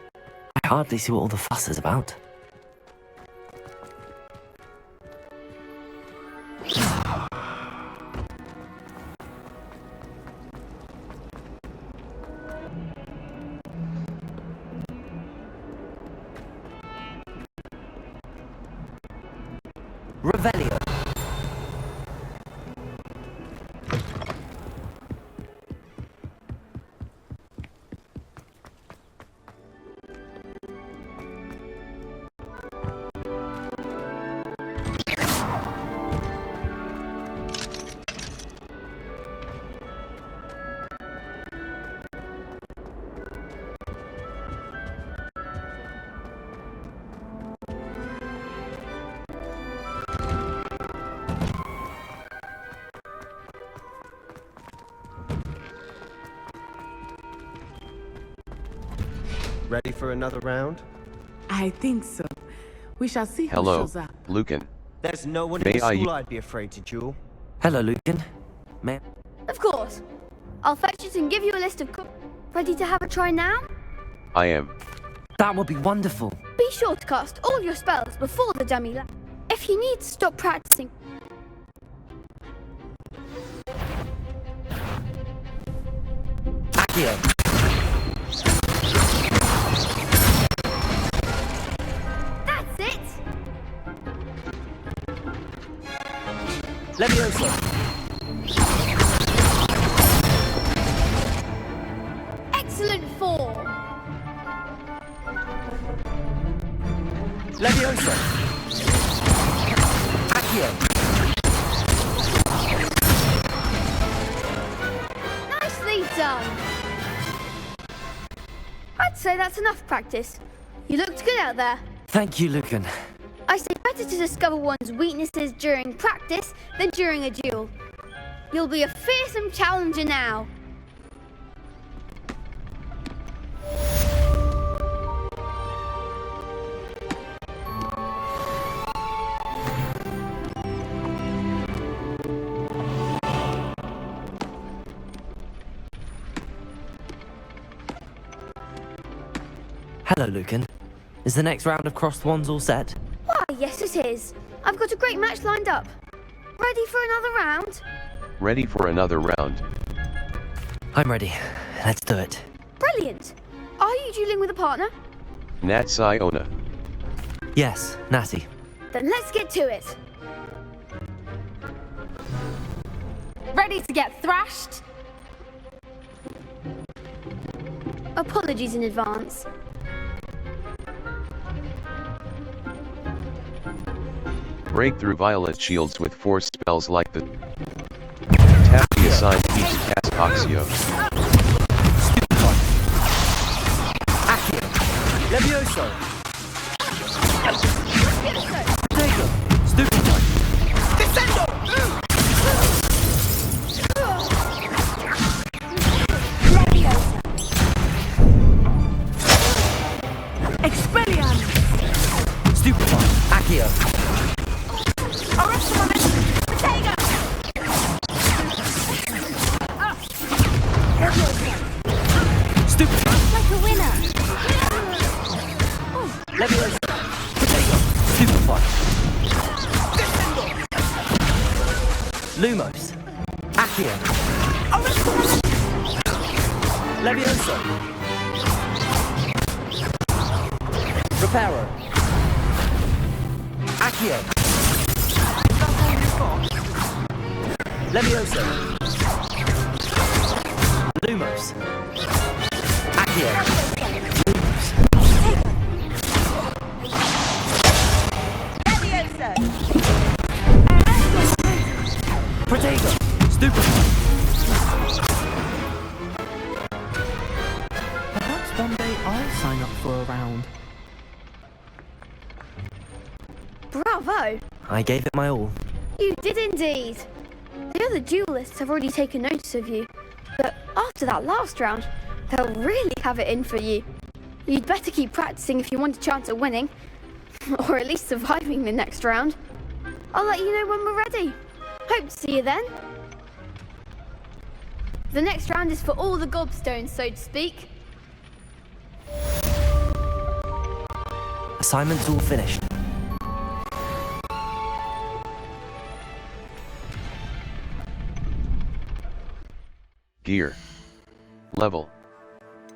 I hardly see what all the fuss is about. Revelio. Ready for another round? I think so. We shall see who Hello, shows up. Lucan. There's no one May in the I- school I'd be afraid to duel. Hello, Lucan. Of course. I'll fetch it and give you a list of ready to have a try now? I am. That would be wonderful. Be sure to cast all your spells before the dummy lab. If you need to stop practicing, Accio. that's it! Levioso. Excellent form! Levioso. Accio. Nicely done! I'd say that's enough practice. You looked good out there. Thank you, Lucan. I say better to discover one's weaknesses during practice than during a duel. You'll be a fearsome challenger now. Hello, Lucan. Is the next round of crossed wands all set? Why, yes it is. I've got a great match lined up. Ready for another round? Ready for another round. I'm ready. Let's do it. Brilliant. Are you dueling with a partner? Nat Siona. Yes, Natty. Then let's get to it. Ready to get thrashed? Apologies in advance. Break through violet shields with force spells like the tap the assigned key to cast Oxio. Accio. Levioso. Diagon. Stupid one. Descendo! Expelliarmus. Stupid one. Accio. Arrest the momentum! Potato! Lumos. Accio. Levioso. Reparo. Accio. Levioso. Lumos. Accio. Protego. Stupefy. Perhaps one day I'll sign up for a round. Bravo! I gave it my all. You did indeed. The other duelists have already taken notice of you, but after that last round, they'll really have it in for you. You'd better keep practicing if you want a chance at winning, or at least surviving the next round. I'll let you know when we're ready. Hope to see you then. The next round is for all the gobstones, so to speak. Assignment's all finished. Gear. Level.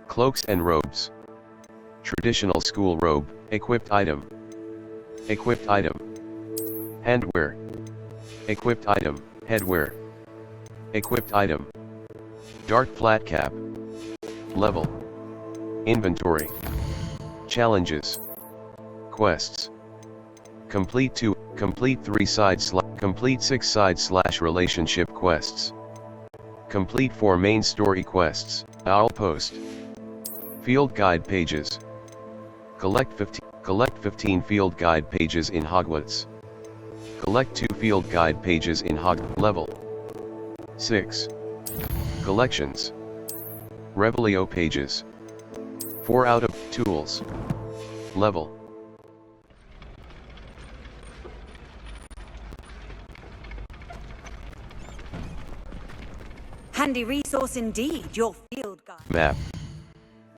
Cloaks and robes. Traditional school robe, equipped item. Equipped item. Handwear. Equipped item, headwear. Equipped item. Dark flat cap. Level. Inventory. Challenges. Quests. Complete 6 side / relationship quests. Complete 4 main story quests, Owl Post. Field guide pages. Collect 15 field guide pages in Hogwarts. Collect 2 field guide pages in Level 6. Collections. Revelio pages. 4 out of tools. Level. Handy resource indeed, your field guide. Map.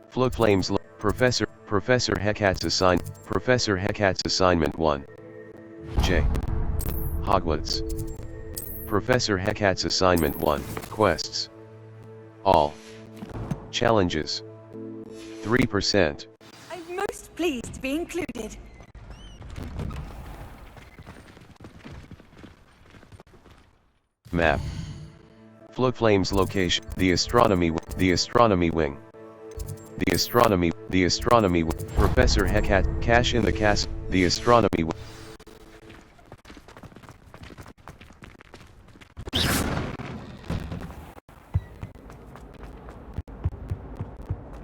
Float Flames. Professor Hecate's assignment 1. J. Hogwarts. Professor Hecate's assignment 1. Quests. All. Challenges. 3%. I'm most pleased to be included. Map. Float Flames location. The astronomy wing. Professor Hecate. Cache in the castle. The astronomy wing.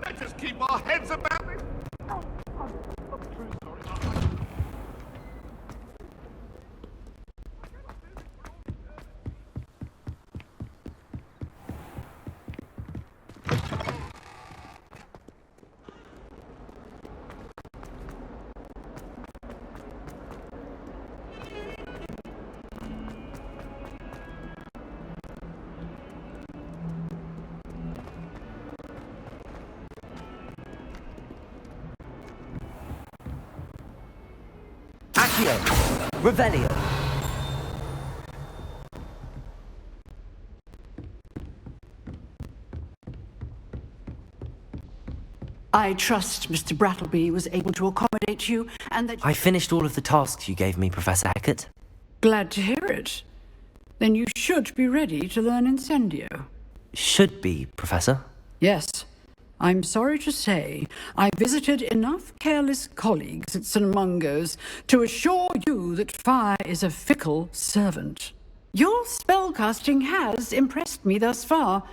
Let us keep our heads about it. Accio. Revelio. I trust Mr. Brattleby was able to accommodate you and that... I finished all of the tasks you gave me, Professor Hackett. Glad to hear it. Then you should be ready to learn Incendio. Should be, Professor. Yes. I'm sorry to say, I visited enough careless colleagues at St. Mungo's to assure you that fire is a fickle servant. Your spellcasting has impressed me thus far,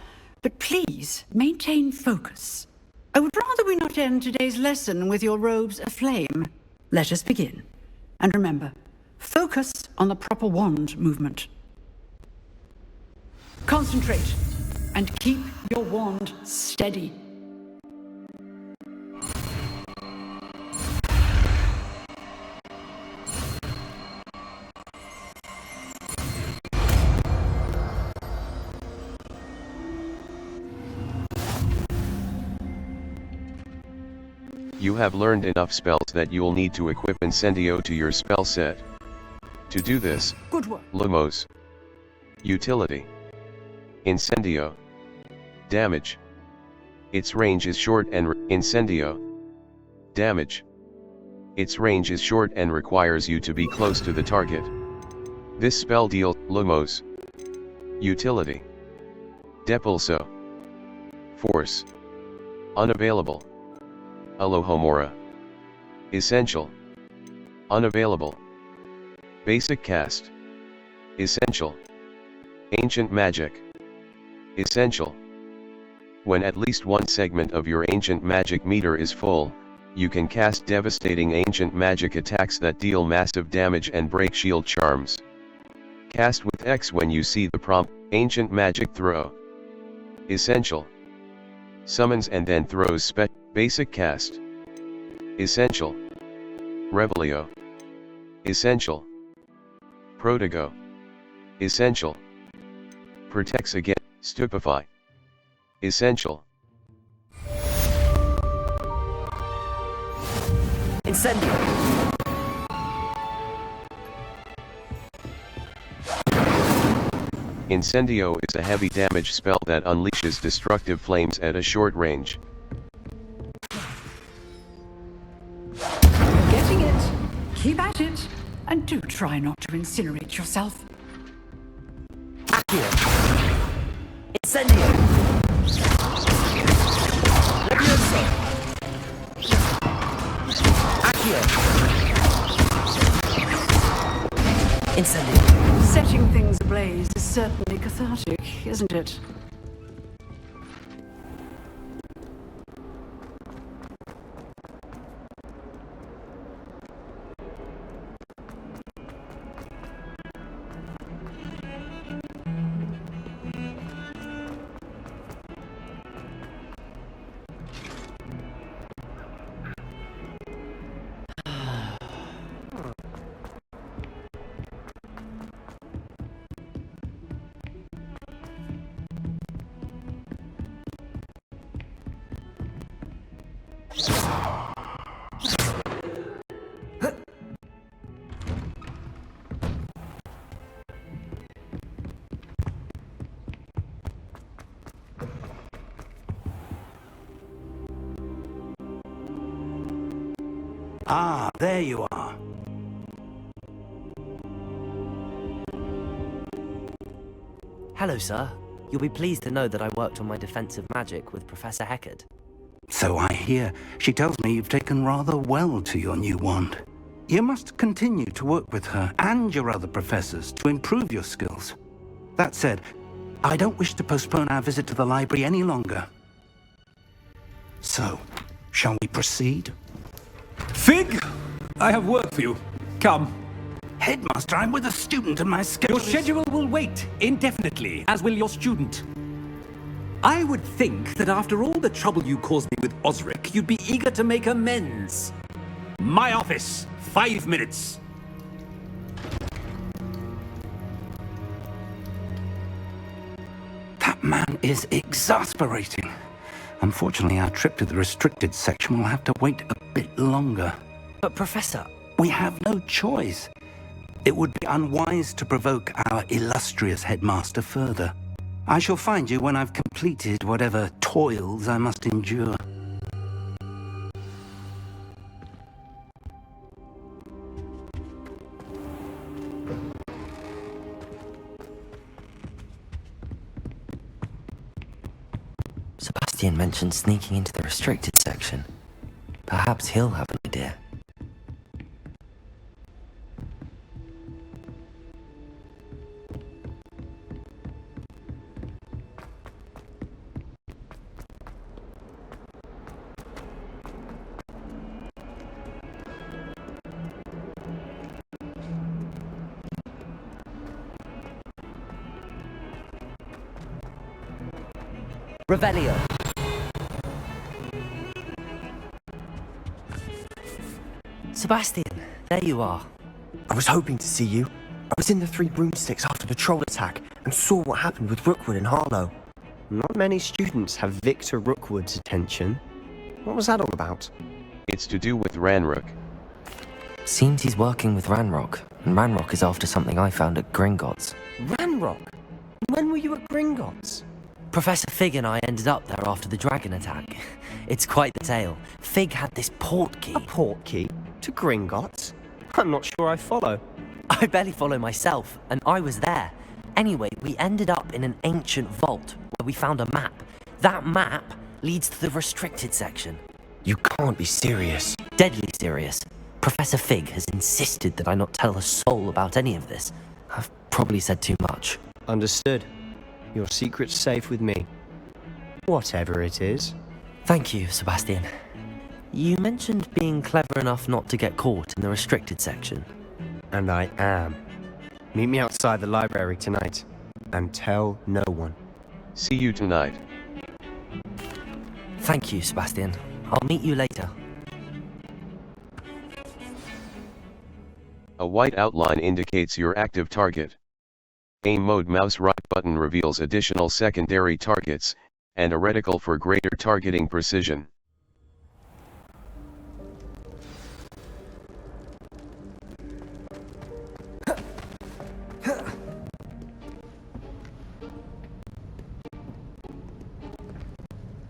but please maintain focus. I would rather we not end today's lesson with your robes aflame. Let us begin. And remember, focus on the proper wand movement. Concentrate, and keep your wand steady. You have learned enough spells that you'll need to equip Incendio to your spell set. To do this, Good work. Lumos. Utility. Incendio. Damage. Its range is short and Incendio. Damage. Its range is short and requires you to be close to the target. This spell deals Lumos. Utility. Depulso. Force. Unavailable. Alohomora. Essential. Unavailable. Basic cast. Essential. Ancient magic. Essential. When at least one segment of your ancient magic meter is full, you can cast devastating ancient magic attacks that deal massive damage and break shield charms. Cast with X when you see the prompt, Ancient Magic Throw. Essential. Summons and then throws basic cast. Essential. Revelio. Essential. Protego. Essential. Protects against Stupefy. Essential. Incendio. Incendio is a heavy damage spell that unleashes destructive flames at a short range. Getting it. Keep at it. And do try not to incinerate yourself. Accio. Incendio. Levioso. Accio. Incendio. Setting things ablaze is certainly cathartic, isn't it? Ah, there you are. Hello, sir. You'll be pleased to know that I worked on my defensive magic with Professor Heckard. So I hear. She tells me you've taken rather well to your new wand. You must continue to work with her and your other professors to improve your skills. That said, I don't wish to postpone our visit to the library any longer. So, shall we proceed? Fig! I have work for you. Come. Headmaster, I'm with a student and my schedule Your schedule will wait indefinitely, as will your student. I would think that after all the trouble you caused me with Osric, you'd be eager to make amends. My office, 5 minutes. That man is exasperating. Unfortunately, our trip to the restricted section will have to wait a bit longer. But Professor... We have no choice. It would be unwise to provoke our illustrious headmaster further. I shall find you when I've completed whatever toils I must endure. Sebastian mentioned sneaking into the restricted section. Perhaps he'll have an idea. Revelio. Sebastian, there you are. I was hoping to see you. I was in the Three Broomsticks after the troll attack and saw what happened with Rookwood and Harlow. Not many students have Victor Rookwood's attention. What was that all about? It's to do with Ranrock. Seems he's working with Ranrock, and Ranrock is after something I found at Gringotts. Ranrock? When were you at Gringotts? Professor Fig and I ended up there after the dragon attack. It's quite the tale. Fig had this port key. A port key? To Gringotts? I'm not sure I follow. I barely follow myself, and I was there. Anyway, we ended up in an ancient vault where we found a map. That map leads to the restricted section. You can't be serious. Deadly serious. Professor Fig has insisted that I not tell a soul about any of this. I've probably said too much. Understood. Your secret's safe with me. Whatever it is. Thank you, Sebastian. You mentioned being clever enough not to get caught in the restricted section. And I am. Meet me outside the library tonight. And tell no one. See you tonight. Thank you, Sebastian. I'll meet you later. A white outline indicates your active target. Aim mode mouse right button reveals additional secondary targets, and a reticle for greater targeting precision.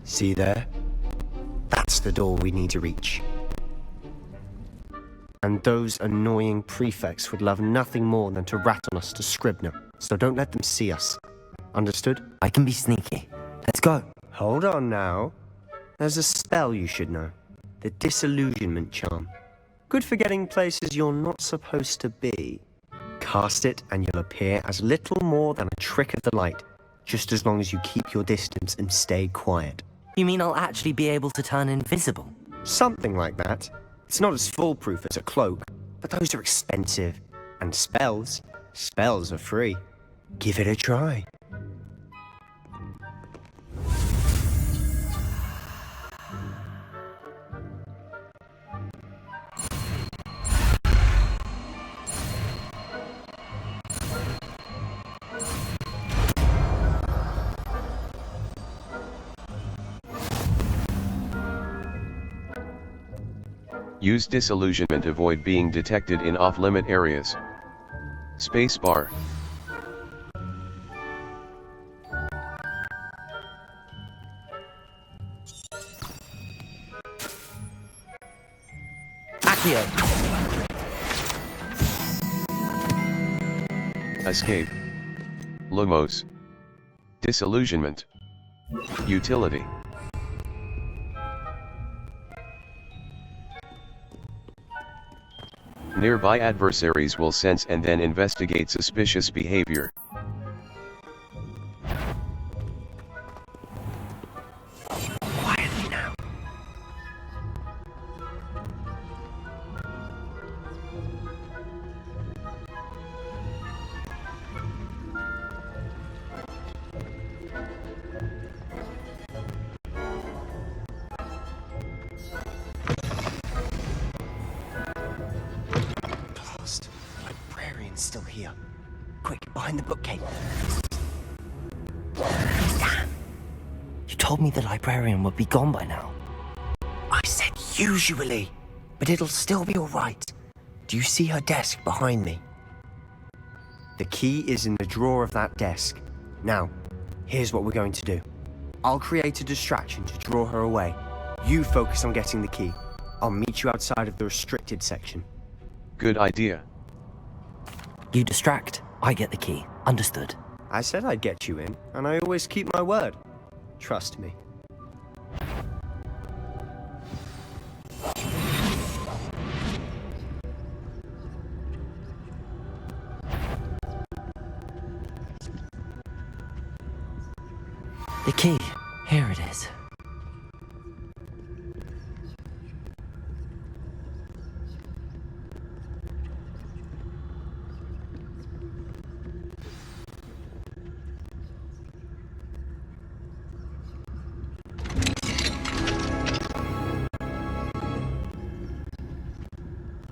See there? That's the door we need to reach. And those annoying prefects would love nothing more than to rat on us to Scribner, so don't let them see us. Understood? I can be sneaky. Let's go. Hold on now. There's a spell you should know. The Disillusionment Charm. Good for getting places you're not supposed to be. Cast it and you'll appear as little more than a trick of the light, just as long as you keep your distance and stay quiet. You mean I'll actually be able to turn invisible? Something like that. It's not as foolproof as a cloak, but those are expensive. And spells are free. Give it a try. Use disillusionment to avoid being detected in off-limit areas. Spacebar. Accio. Escape. Lumos. Disillusionment. Utility. Nearby adversaries will sense and then investigate suspicious behavior. Quietly now. Librarian's still here. Quick, behind the bookcase. Damn. You told me the librarian would be gone by now. I said usually, but it'll still be all right. Do you see her desk behind me? The key is in the drawer of that desk. Now, here's what we're going to do. I'll create a distraction to draw her away. You focus on getting the key. I'll meet you outside of the restricted section. Good idea. You distract, I get the key. Understood. I said I'd get you in, and I always keep my word. Trust me. The key. Here it is.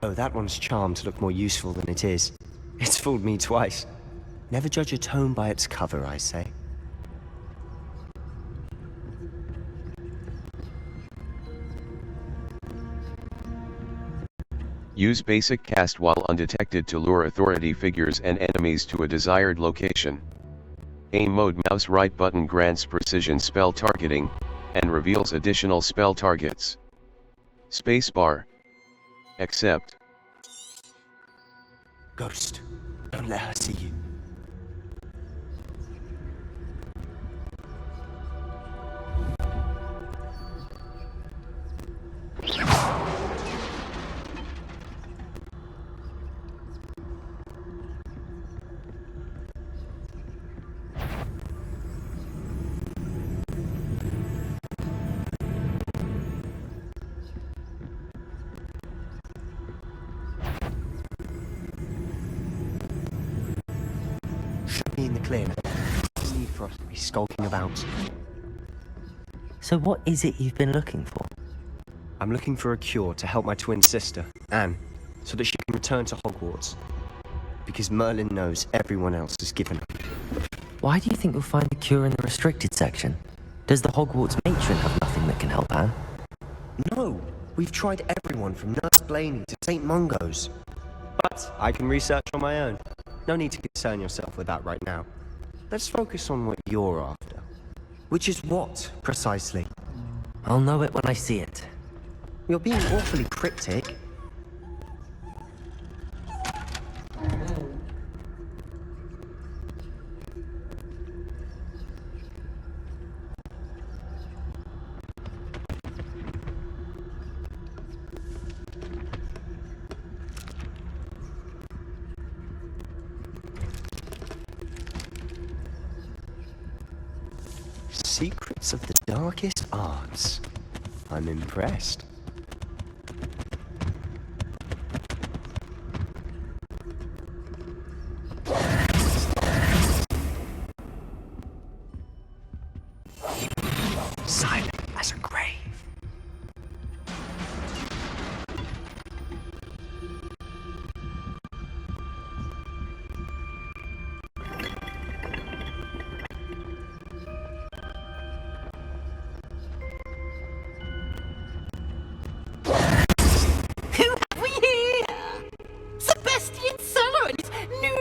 Oh, that one's charmed to look more useful than it is. It's fooled me twice. Never judge a tome by its cover, I say. Use basic cast while undetected to lure authority figures and enemies to a desired location. Aim mode mouse right button grants precision spell targeting, and reveals additional spell targets. Spacebar. Accept. Ghost, don't let her see you. Should be in the clear. There's no need for us to be skulking about. So what is it you've been looking for? I'm looking for a cure to help my twin sister, Anne, so that she can return to Hogwarts. Because Merlin knows everyone else is given up. Why do you think you'll find the cure in the restricted section? Does the Hogwarts matron have nothing that can help Anne? No, we've tried everyone from Nurse Blaney to St. Mungo's. But I can research on my own. No need to concern yourself with that right now. Let's focus on what you're after. Which is what, precisely? I'll know it when I see it. You're being awfully cryptic. Secrets of the darkest arts. I'm impressed. Silent as a grave.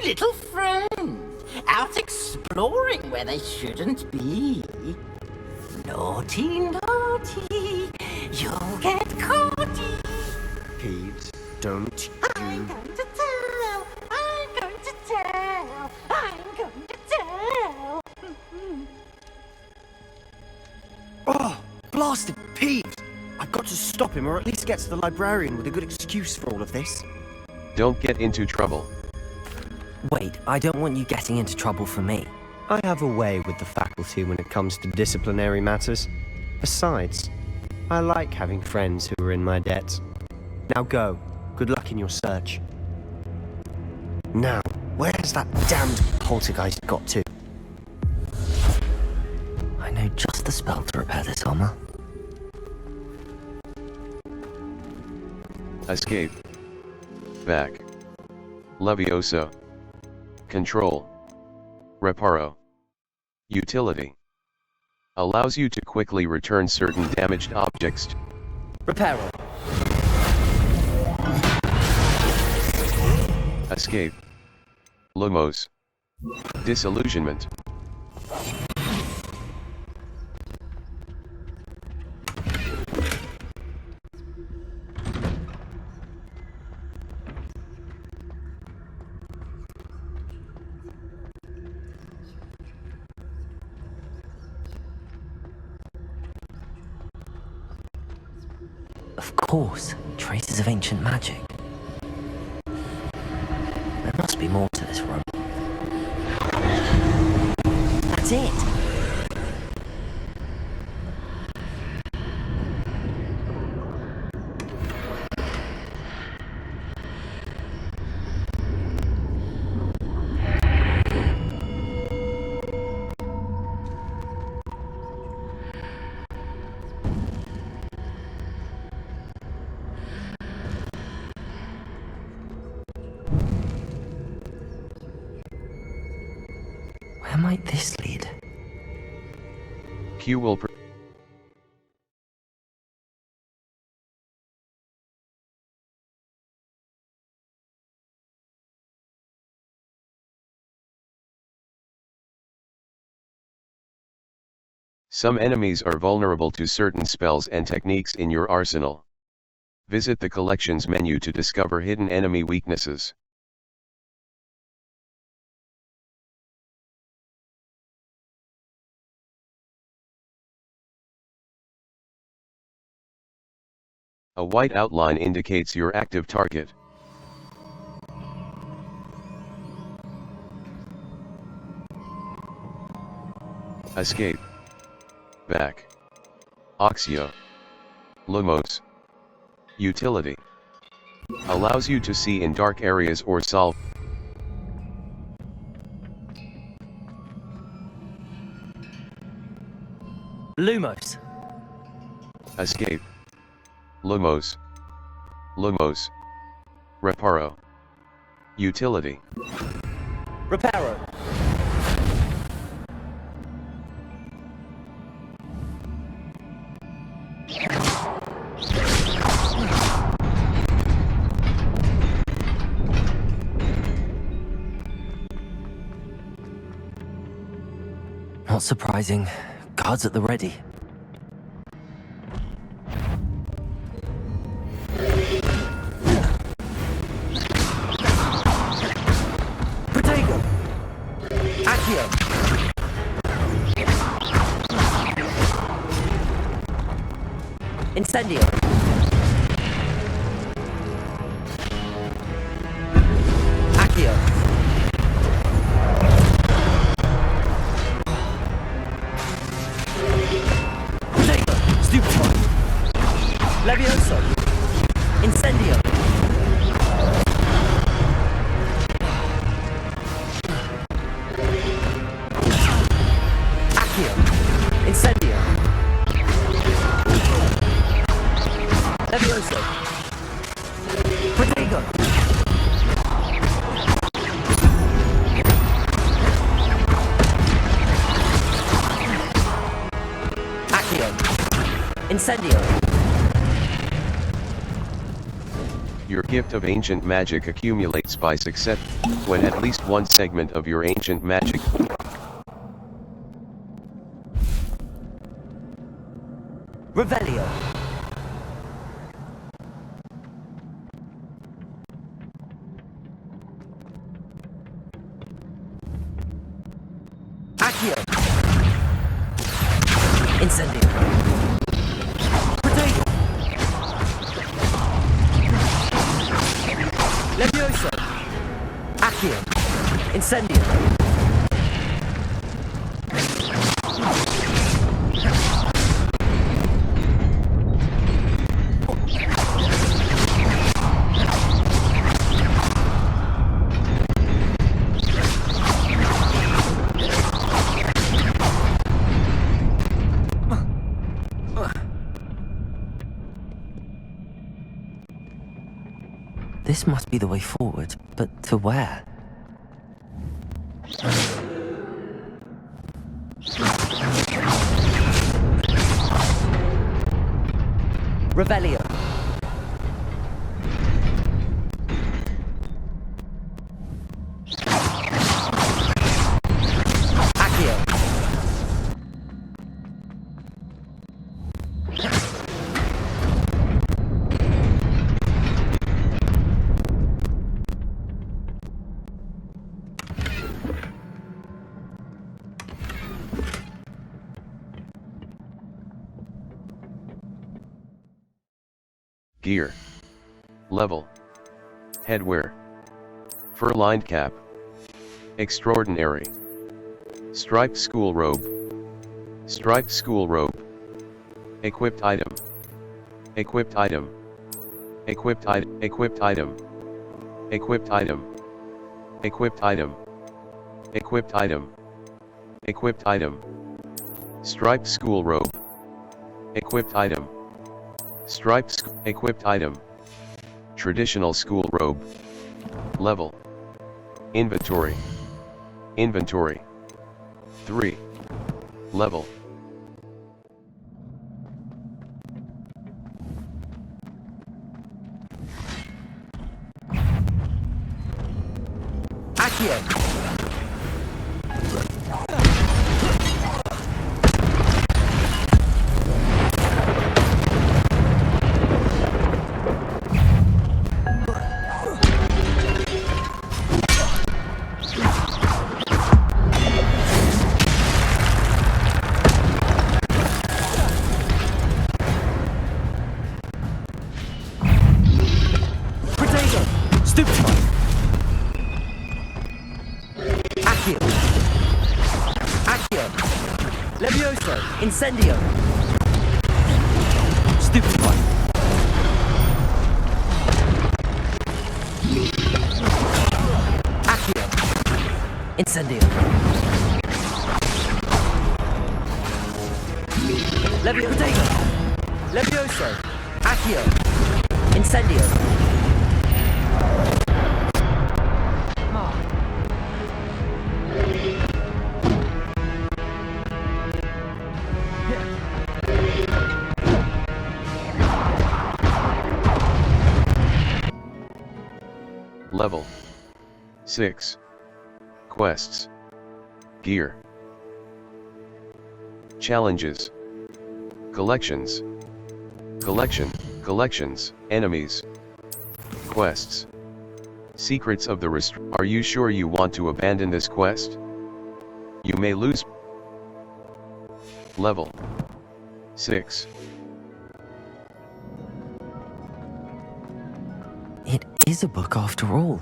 Little friends, out exploring where they shouldn't be. Naughty, naughty, you'll get caughty. Peeves, don't I'm going to tell, I'm going to tell, I'm going to tell. Oh, blasted Peeves! I've got to stop him, or at least get to the librarian with a good excuse for all of this. Don't get into trouble. Wait, I don't want you getting into trouble for me. I have a way with the faculty when it comes to disciplinary matters. Besides, I like having friends who are in my debt. Now go. Good luck in your search. Now, where has that damned poltergeist got to? I know just the spell to repair this armor. Escape. Back. Levioso. Control. Reparo. Utility. Allows you to quickly return certain damaged objects. Reparo. Escape. Lumos. Disillusionment. Of course, traces of ancient magic. There must be more to this room. That's it! Where might this lead? Q will Some enemies are vulnerable to certain spells and techniques in your arsenal. Visit the Collections menu to discover hidden enemy weaknesses. A white outline indicates your active target. Escape. Back. Oxio. Lumos. Utility. Allows you to see in dark areas or solve. Lumos. Escape. Lumos. Lumos. Reparo. Utility. Reparo. Not surprising. Guards at the ready. Protego! Accio! Incendio! Accio! Levioso! Incendio! Accio! Incendio! Levioso! Protego! Accio! Incendio! Your gift of ancient magic accumulates by success when at least one segment of your ancient magic. Revelio. Accio. Incendio. Protego. Levioso. Accio. Incendio. This must be the way forward, but to where? Revelio. Accio. Gear. Level. Headwear. Fur-lined cap. Extraordinary. Striped school robe. Striped school robe. Equipped item. Equipped item. Equipped item. Equipped item. Equipped item. Equipped item. Equipped item. Equipped item. Striped school robe. Equipped item. Striped equipped item. Traditional school robe. Level. Inventory. Inventory. 3. Level. Accio. Levioso! Incendio! Stupefy! Accio! Incendio! Protego! Levioso! Accio! Incendio! Level 6. Quests. Gear. Challenges. Collections. Collections, enemies. Quests. Secrets of the Are you sure you want to abandon this quest? You may lose. Level 6. It is a book after all.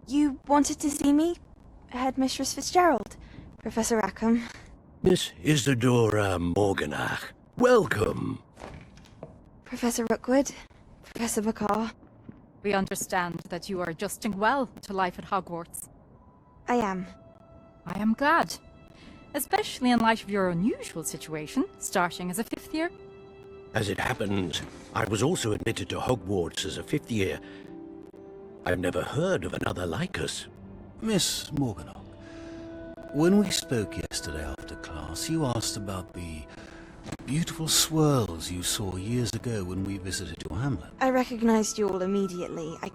You wanted to see me? Headmistress Fitzgerald, Professor Rackham. Miss Isadora Morganach, welcome. Professor Rookwood, Professor McCaw. We understand that you are adjusting well to life at Hogwarts. I am. I am glad. Especially in light of your unusual situation, starting as a 5th year. As it happens, I was also admitted to Hogwarts as a 5th year. I've never heard of another like us. Miss Morganach, when we spoke yesterday after class, you asked about the beautiful swirls you saw years ago when we visited your hamlet. I recognized you all immediately. I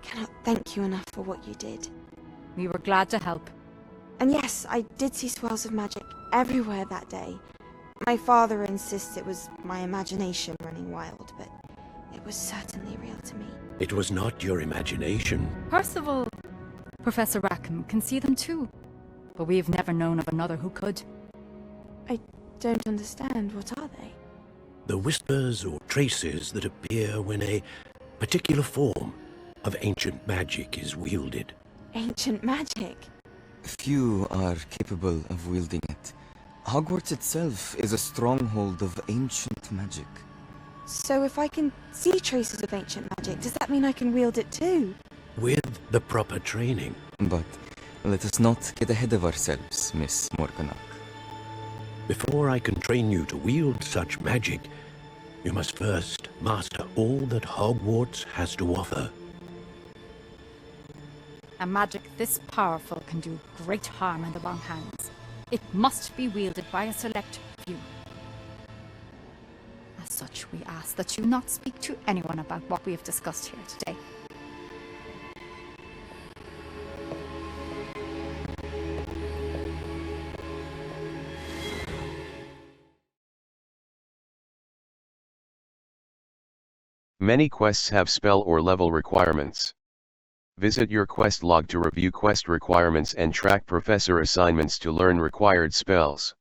cannot thank you enough for what you did. We were glad to help. And yes, I did see swirls of magic everywhere that day. My father insists it was my imagination running wild, but it was certainly real to me. It was not your imagination. Percival, Professor Rackham can see them too, but we have never known of another who could. I don't understand. What are they? The whispers or traces that appear when a particular form of ancient magic is wielded. Ancient magic? Few are capable of wielding it. Hogwarts itself is a stronghold of ancient magic. So if I can see traces of ancient magic, does that mean I can wield it too? With the proper training. But Let us not get ahead of ourselves, Miss Morganach. Before I can train you to wield such magic, you must first master all that Hogwarts has to offer. A magic this powerful can do great harm in the wrong hands. It must be wielded by a select few. As such, we ask that you not speak to anyone about what we have discussed here today. Many quests have spell or level requirements. Visit your quest log to review quest requirements and track professor assignments to learn required spells.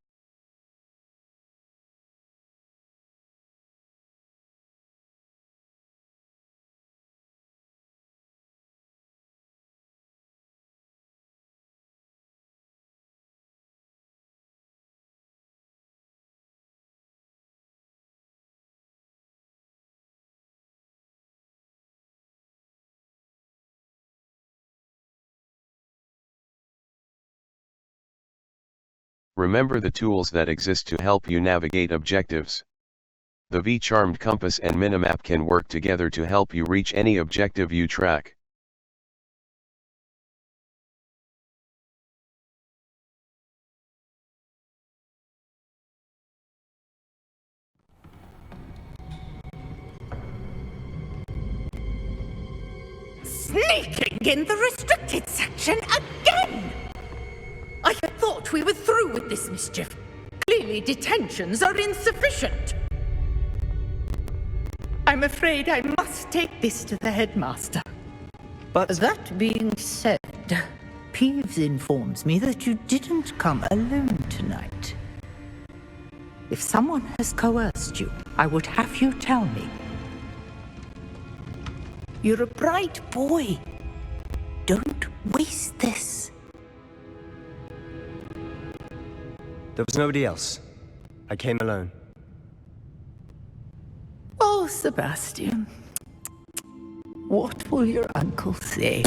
Remember the tools that exist to help you navigate objectives. The V-Charmed compass and minimap can work together to help you reach any objective you track. Sneaking in the restricted section again! I had thought we were through with this mischief. Clearly detentions are insufficient. I'm afraid I must take this to the headmaster. But that being said, Peeves informs me that you didn't come alone tonight. If someone has coerced you, I would have you tell me. You're a bright boy. Don't waste this. There was nobody else. I came alone. Oh, Sebastian. What will your uncle say?